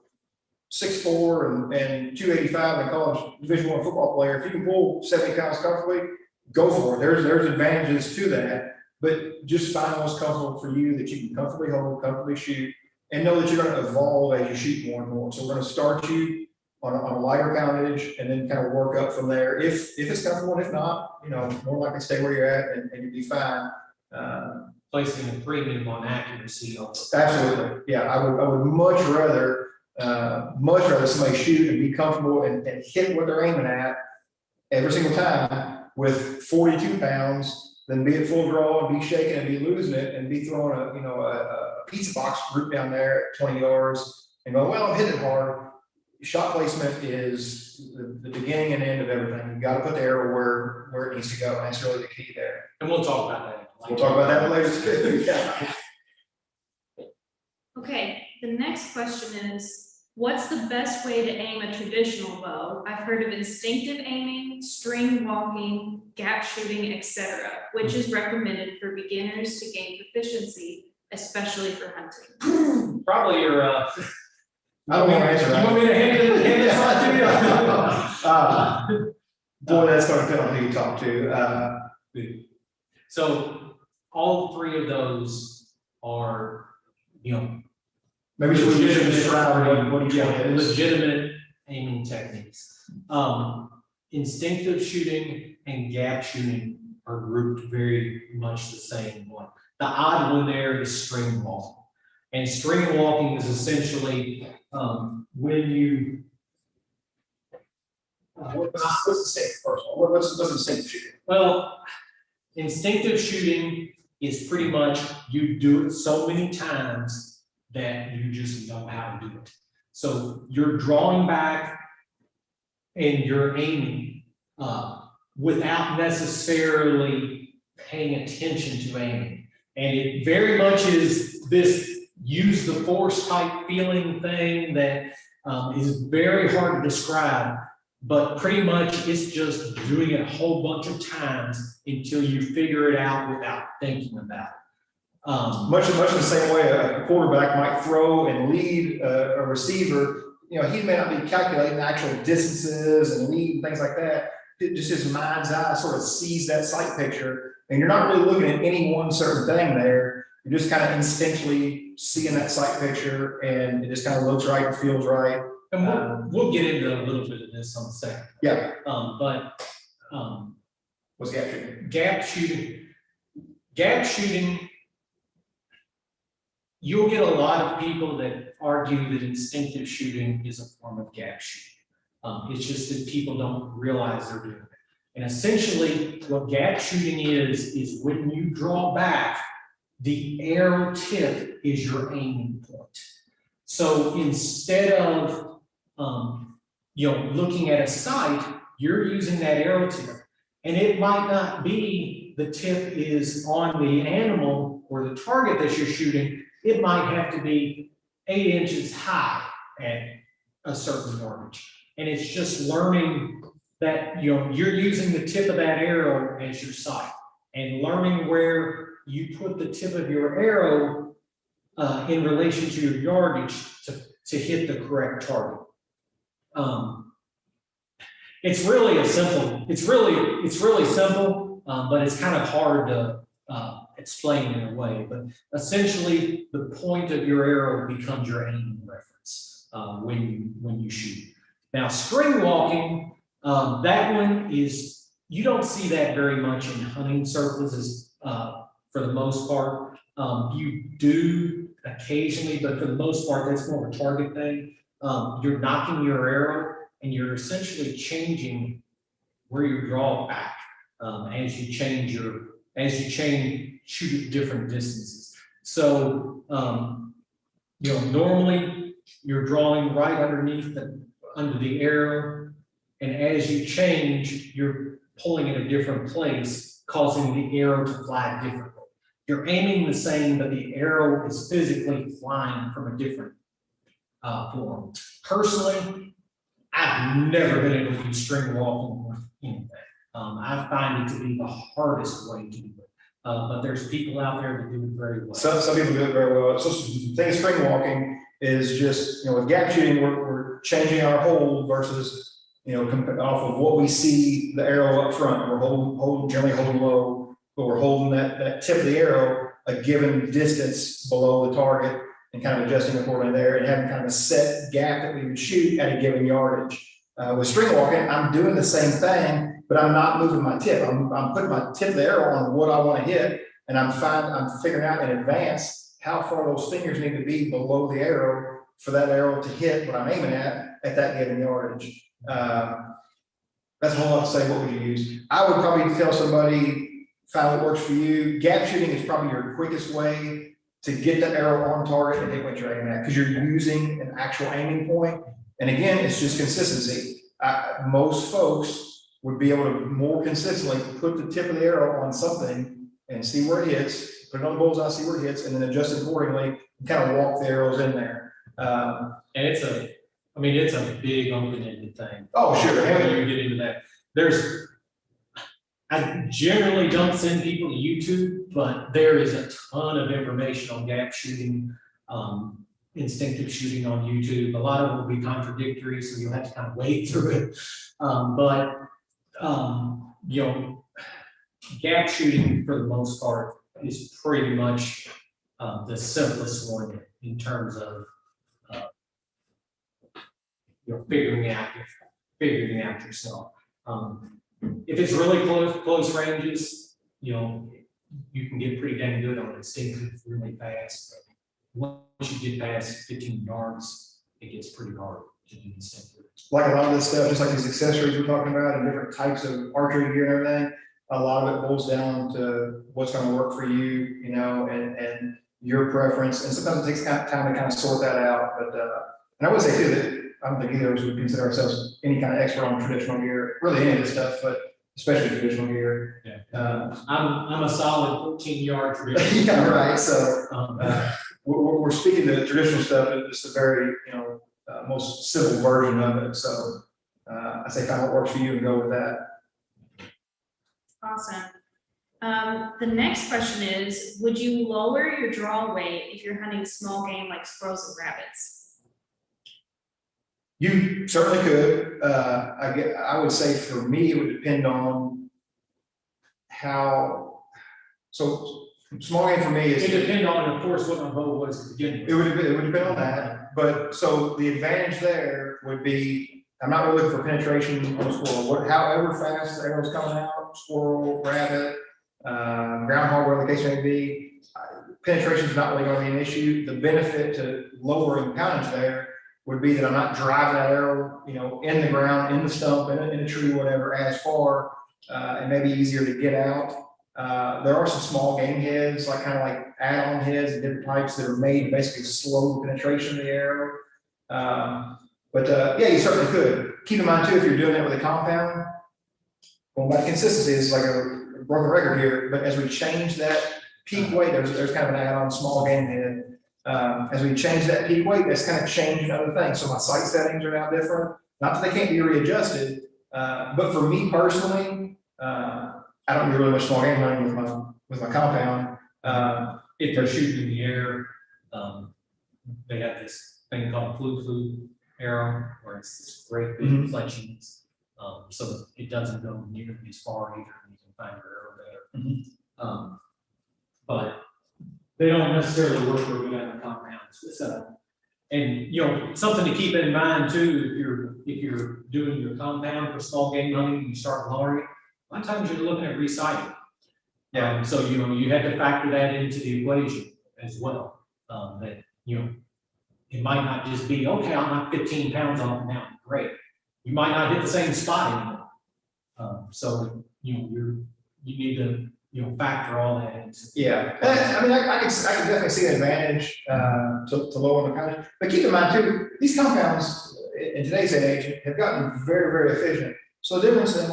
6'4" and 285 and college Division I football player, if you can pull 70 pounds comfortably, go for it. There's advantages to that, but just find what's comfortable for you that you can comfortably hold, comfortably shoot. and know that you're going to evolve as you shoot more and more. So we're going to start you on a lighter poundage and then kind of work up from there. If it's comfortable, and if not, you know, more likely stay where you're at and you'll be fine. Placing a premium on accuracy. Absolutely. Yeah, I would much rather somebody shoot and be comfortable and hit what they're aiming at every single time with 42 pounds than be at full draw and be shaking and be losing it and be throwing a pizza box route down there at 20 yards and go, well, I'm hitting hard. Shot placement is the beginning and end of everything. You got to put the arrow where it needs to go, and that's really the key there. And we'll talk about that. We'll talk about that later too. Yeah. Okay, the next question is, what's the best way to aim a traditional bow? I've heard of instinctive aiming, string walking, gap shooting, etc. Which is recommended for beginners to gain proficiency, especially for hunting? Probably your, I don't want to answer that. You want me to hand this on to you? Boy, that's going to depend on who you talk to. So all three of those are, you know, Maybe we should describe what each one is. legitimate aiming techniques. Instinctive shooting and gap shooting are grouped very much the same one. The odd one there is string walking. And string walking is essentially when you What's the stake first of all? What's the stake shooting? well, instinctive shooting is pretty much you do it so many times that you just know how to do it. So you're drawing back and you're aiming without necessarily paying attention to aiming. And it very much is this use the force type feeling thing that is very hard to describe, but pretty much it's just doing it a whole bunch of times until you figure it out without thinking about it. Much in the same way a quarterback might throw and lead a receiver. You know, he may not be calculating actual distances and lead and things like that. Just his mind's eye sort of sees that sight picture, and you're not really looking at any one certain thing there. You're just kind of instinctually seeing that sight picture, and it just kind of looks right and feels right. And we'll get into a little bit of this on the second. Yeah. What's gap shooting? Gap shooting, you'll get a lot of people that argue that instinctive shooting is a form of gap shooting. It's just that people don't realize they're doing it. And essentially, what gap shooting is when you draw back, the arrow tip is your aiming point. So instead of looking at a sight, you're using that arrow tip. And it might not be the tip is on the animal or the target that you're shooting. It might have to be 8 inches high at a certain yardage. And it's just learning that you're using the tip of that arrow as your sight, and learning where you put the tip of your arrow in relation to your yardage to hit the correct target. It's really simple, but it's kind of hard to explain in a way. But essentially, the point of your arrow becomes your aiming reference when you shoot. Now, string walking, that one is, you don't see that very much in hunting circles for the most part. You do occasionally, but for the most part, that's more of a target thing. You're knocking your arrow and you're essentially changing where you draw back as you shoot at different distances. So, normally you're drawing right under the arrow, and as you change, you're pulling in a different place, causing the arrow to fly differently. You're aiming the same, but the arrow is physically flying from a different form. Personally, I've never been able to do string walking with anything. I find it to be the hardest way to do it. But there's people out there that do it very well. Some people do it very well. So the thing string walking is just, with gap shooting, we're changing our hold versus, off of what we see the arrow up front. We're generally holding low, but we're holding that tip of the arrow a given distance below the target. and kind of adjusting accordingly there and having kind of a set gap that we would shoot at a given yardage. With string walking, I'm doing the same thing, but I'm not moving my tip. I'm putting my tip of the arrow on what I want to hit, and I'm figuring out in advance how far those fingers need to be below the arrow for that arrow to hit what I'm aiming at that given yardage. That's a whole lot to say. What would you use? I would probably tell somebody, find what works for you. Gap shooting is probably your quickest way to get the arrow on target and hit what you're aiming at, because you're using an actual aiming point. And again, it's just consistency. Most folks would be able to more consistently put the tip of the arrow on something and see where it hits, put it on the bullseye, see where it hits, and then adjust it accordingly and kind of walk the arrows in there. And it's a big open-ended thing. Oh, sure. When you get into that, I generally don't send people to YouTube, but there is a ton of information on gap shooting, instinctive shooting on YouTube. A lot of it will be contradictory, so you'll have to kind of wade through it. Gap shooting for the most part is pretty much the simplest one in terms of figuring out yourself. If it's really close ranges, you can get pretty dang good on instinctive really fast. But once you get past 15 yards, it gets pretty hard to do instinctive. Like a lot of this stuff, just like these accessories we're talking about and different types of archery gear and everything, a lot of it boils down to what's going to work for you, and your preference. And sometimes it takes time to kind of sort that out. But and I would say too that I don't think either of us would consider ourselves any kind of expert on traditional gear, really any of this stuff, but especially traditional gear. Yeah. I'm a solid 14-yard traditional. Yeah, right. So we're speaking to traditional stuff, and just a very most simple version of it. So I say find what works for you and go with that. Awesome. The next question is, would you lower your draw weight if you're hunting small game like squirrels and rabbits? You certainly could. I would say for me, it would depend on how. So small game for me is. It depends on, of course, what my bow was to begin with. It would depend on that. But so the advantage there would be, I'm not really looking for penetration on a squirrel. However fast the arrow's coming out, squirrel, rabbit, groundhog, whatever the case may be, penetration is not really going to be an issue. The benefit to lowering poundage there would be that I'm not driving that arrow, in the ground, in the stump, in a tree, whatever, as far, and maybe easier to get out. There are some small game heads, kind of add-on heads and different types that are made to basically slow the penetration of the arrow. Yeah, you certainly could. Keep in mind too, if you're doing it with a compound, well, by consistency, it's like a broken record here, but as we change that peak weight, there's kind of an add-on small game head. As we change that peak weight, that's kind of changing other things. So my sight settings are now different. Not that they can't be readjusted, but for me personally, I don't do really much small game hunting with my compound. If they're shooting in the air, they have this thing called flu arrow, where it's this great big fletchings, so it doesn't go nearly as far either, and you can find your arrow better. But they don't necessarily work very good on the compounds. And something to keep in mind too, if you're doing your compound for small game hunting and you start lowering, a lot of times you're looking at recycling. Yeah. So you have to factor that into the equation as well. That it might not just be, okay, I'm not 15 pounds off the mountain. Great. You might not hit the same spot anymore. So you need to factor all that into. Yeah, I can definitely see an advantage to lower the poundage. But keep in mind too, these compounds in today's age have gotten very, very efficient. So the difference in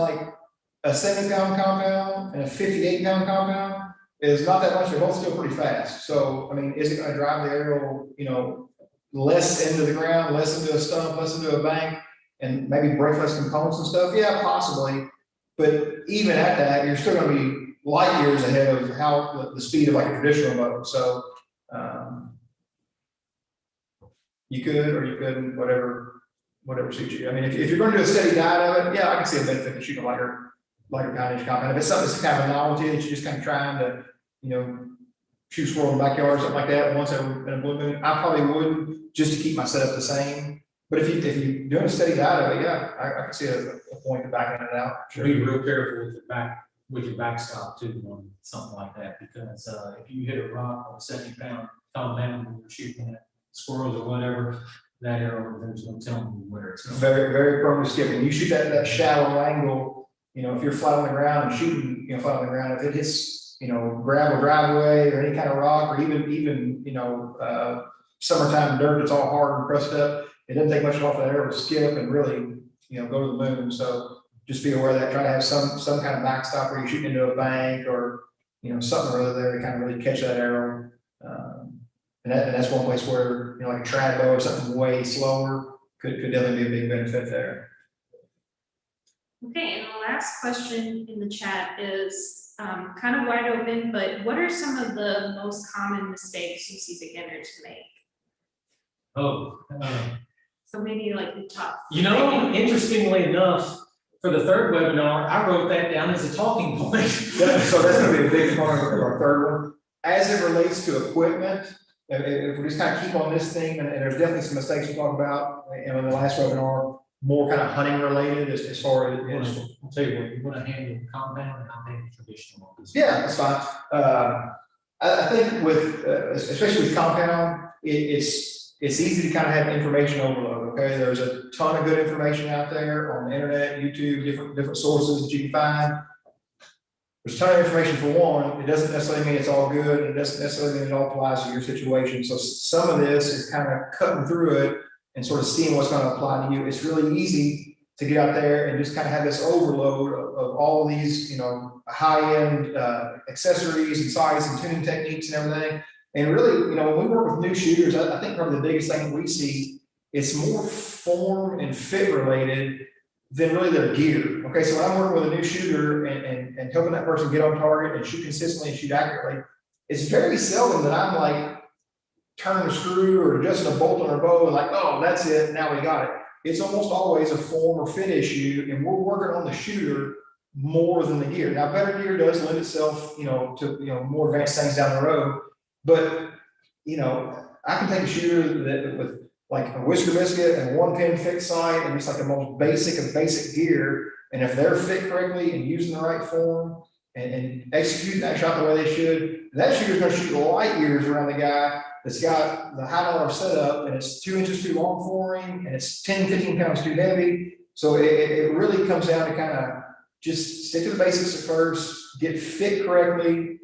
a 70-pound compound and a 58-pound compound is not that much. They're both still pretty fast. So is it going to drive the arrow, less into the ground, less into a stump, less into a bank, and maybe break less components and stuff? Yeah, possibly. But even at that, you're still going to be light years ahead of how the speed of a traditional bow. So you could or you couldn't, whatever suits you. If you're going to do a steady diet of it, yeah, I can see a benefit to shoot a lighter poundage compound. If it's something that's kind of a novelty that you're just kind of trying to, shoot squirrel in the backyard or something like that once in a blue moon, I probably wouldn't, just to keep my setup the same. But if you're doing a steady diet of it, yeah, I can see a point to backing it out. Sure. Be real careful with your backstop too on something like that, because if you hit a rock on a 70-pound compound when you're shooting at squirrels or whatever, that arrow, there's no telling you where it's going. Very, very prone to skipping. You shoot that shallow angle, if you're flat on the ground and shooting, flat on the ground, if it hits, gravel driveway or any kind of rock, or even summertime dirt that's all hard and crusted up, it doesn't take much off that arrow to skip and really, go to the moon. So just be aware of that. Try to have some kind of backstop where you're shooting into a bank or, something or other there to kind of really catch that arrow. And that's one place where, like a trad bow or something way slower could definitely be a big benefit there. Okay, and the last question in the chat is kind of wide open, but what are some of the most common mistakes you see beginners make? So maybe like the top. Interestingly enough, for the third webinar, I wrote that down as a talking point. So that's going to be a big component of our third one. As it relates to equipment, if we just kind of keep on this theme, and there's definitely some mistakes we talk about in the last webinar, more kind of hunting related as far as. I'll tell you what, you want to handle the compound and I'll handle traditional ones. Yeah, that's fine. I think with, especially with compound, it's easy to kind of have information overload. Okay, there's a ton of good information out there on the internet, YouTube, different sources that you can find. There's a ton of information for one. It doesn't necessarily mean it's all good. It doesn't necessarily mean it all applies to your situation. So some of this is kind of cutting through it and sort of seeing what's going to apply to you. It's really easy to get out there and just kind of have this overload of all these, high-end accessories and sights and tuning techniques and everything. And really, when we work with new shooters, I think probably the biggest thing that we see, it's more form and fit related than really their gear. Okay, so when I'm working with a new shooter and helping that person get on target and shoot consistently and shoot accurately, it's very seldom that I'm like turning a screw or adjusting a bolt on our bow and like, oh, that's it, now we got it. It's almost always a form or fit issue, and we're working on the shooter more than the gear. Now, better gear does lend itself, to more advanced things down the road, but I can take a shooter that with like a whisker biscuit and one pin fixed sight and just like the most basic of basic gear. And if they're fit correctly and using the right form and executing that shot the way they should, that shooter's going to shoot light years around the guy that's got the high dollar setup and it's 2 inches too long for him and it's 10, 15 pounds too heavy. So it really comes down to kind of just stick to the basics at first, get fit correctly,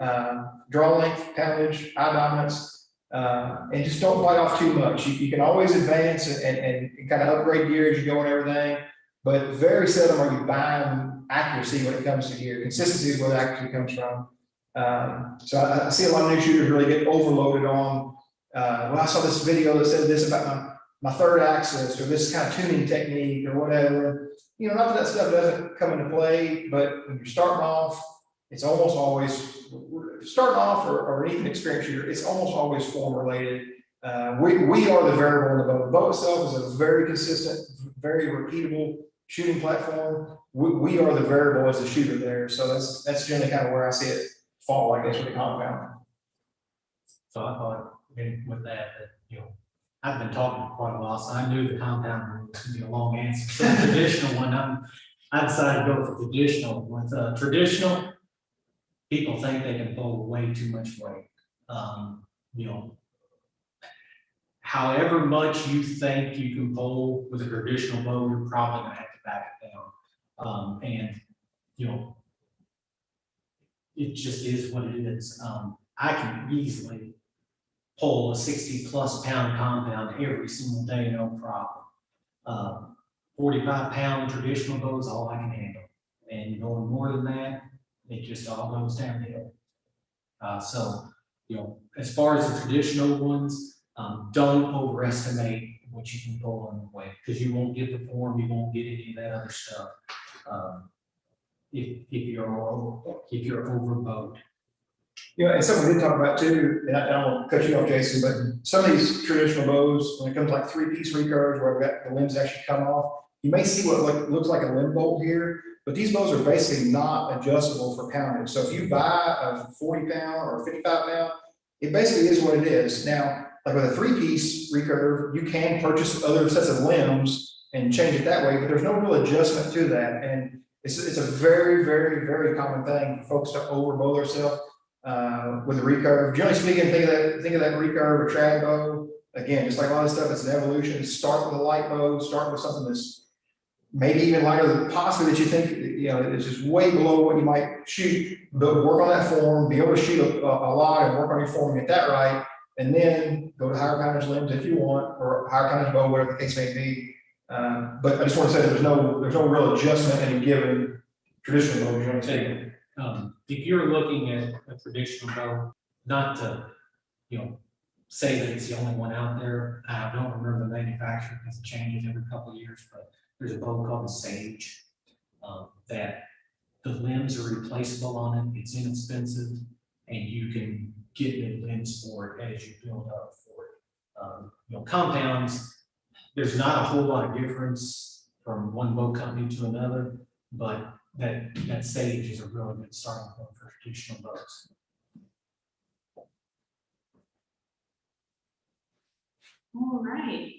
draw length, poundage, eye dominance. And just don't bite off too much. You can always advance and kind of upgrade gear as you go and everything, but very seldom are you buying accuracy when it comes to gear. Consistency is where the accuracy comes from. So I see a lot of new shooters really get overloaded on, well, I saw this video that said this about my third axis or this kind of tuning technique or whatever. Not that stuff doesn't come into play, but when you're starting off, it's almost always starting off or even experienced shooter, it's almost always form related. We are the variable in the bow. The bow itself is a very consistent, very repeatable shooting platform. We are the variable as a shooter there. So that's generally kind of where I see it fall, I guess, with the compound. So I thought with that, I've been talking for quite a while, so I knew the compound was going to be a long answer. So the traditional one, I decided to go for traditional. With traditional, people think they can pull way too much weight. However much you think you can pull with a traditional bow, you're probably going to have to back it down. It just is what it is. I can easily pull a 60+ pound compound every single day, no problem. 45-pound traditional bow is all I can handle. And going more than that, it just all goes downhill. So, as far as the traditional ones, don't overestimate what you can pull on the weight, because you won't get the form, you won't get any of that other stuff. If you're overbowed. And something we did talk about too, and I don't want to cut you off, Jason, but some of these traditional bows, when it comes to like 3-piece recurves where the limbs actually come off, you may see what looks like a limb bolt here, but these bows are basically not adjustable for poundage. So if you buy a 40-pound or a 55-pound, it basically is what it is. Now, like with a 3-piece recurve, you can purchase other sets of limbs and change it that way, but there's no real adjustment to that. And it's a very, very, very common thing for folks to overbow themselves with a recurve. Generally speaking, think of that recurve or trad bow. Again, just like a lot of stuff, it's an evolution. Start with a light bow, start with something that's maybe even lighter than possibly that you think, it's just way below what you might shoot, but work on that form, be able to shoot a lot and work on your form, get that right, and then go to higher poundage limbs if you want, or higher poundage bow, whatever the case may be. But I just want to say there's no real adjustment in a given traditional bow. You know what I'm saying? If you're looking at a traditional bow, not to, say that it's the only one out there. I don't remember the manufacturer because it changes every couple of years, but there's a bow called the Sage that the limbs are replaceable on it. It's inexpensive, and you can get new limbs for it as you build up for it. Compounds, there's not a whole lot of difference from one bow company to another, but that Sage is a really good starting point for traditional bows. All right.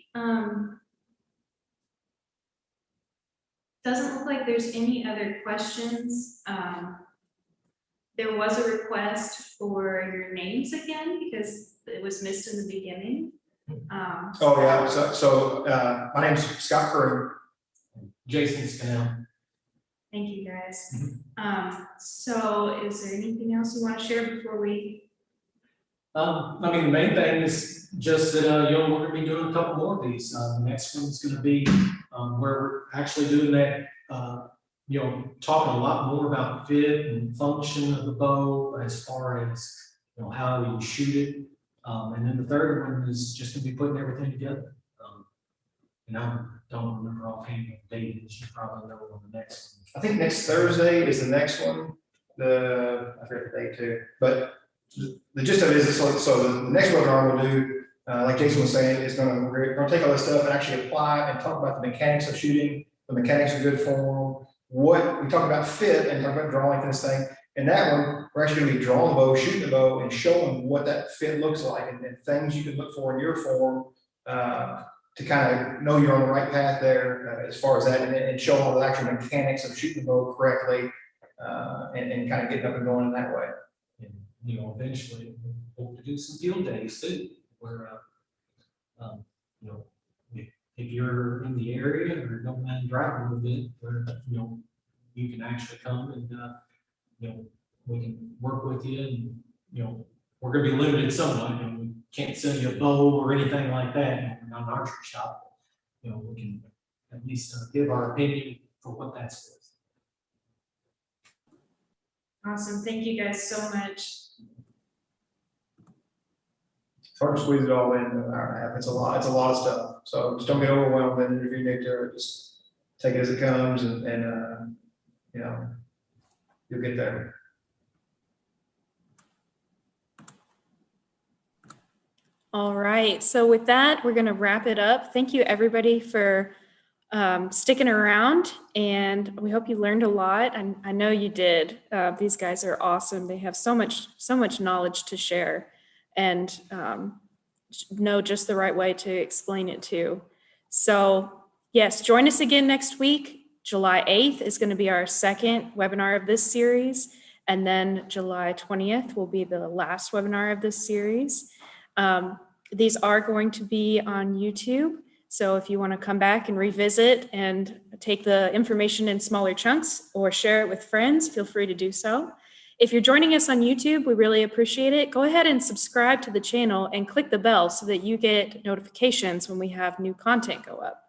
Doesn't look like there's any other questions. There was a request for your names again because it was missed in the beginning. Oh yeah, so my name's Scott Curry. Jason Scannell. Thank you, guys. So is there anything else you want to share before we? The main thing is just that, we're going to be doing a couple more of these. The next one's going to be where we're actually doing that, talking a lot more about fit and function of the bow as far as, how you shoot it. And then the third one is just going to be putting everything together. And I don't remember offhand what date it is. You probably know on the next one. I think next Thursday is the next one. I forget the date too, but the gist of it is, so the next webinar we'll do, like Jason was saying, is we're going to take all this stuff and actually apply and talk about the mechanics of shooting, the mechanics of good form, what we talk about fit and talk about draw length and this thing. And that one, we're actually going to be drawing the bow, shooting the bow, and showing what that fit looks like and things you can look for in your form to kind of know you're on the right path there as far as that, and show all the actual mechanics of shooting the bow correctly and kind of getting up and going in that way. And, eventually we hope to do some field days too, where, if you're in the area or don't mind driving a little bit, where, you can actually come and, we can work with you and, we're going to be limited somewhat. We can't sell you a bow or anything like that. We're not an archery shop. We can at least give our opinion for what that's worth. Awesome. Thank you guys so much. It's hard to squeeze it all in an hour and a half. It's a lot of stuff. So just don't get overwhelmed. And if you're new to it, just take it as it comes and you'll get there. All right. So with that, we're going to wrap it up. Thank you, everybody, for sticking around, and we hope you learned a lot. And I know you did. These guys are awesome. They have so much knowledge to share, and know just the right way to explain it too. So yes, join us again next week. July 8th is going to be our second webinar of this series, and then July 20th will be the last webinar of this series. These are going to be on YouTube. So if you want to come back and revisit and take the information in smaller chunks or share it with friends, feel free to do so. If you're joining us on YouTube, we really appreciate it. Go ahead and subscribe to the channel and click the bell so that you get notifications when we have new content go up.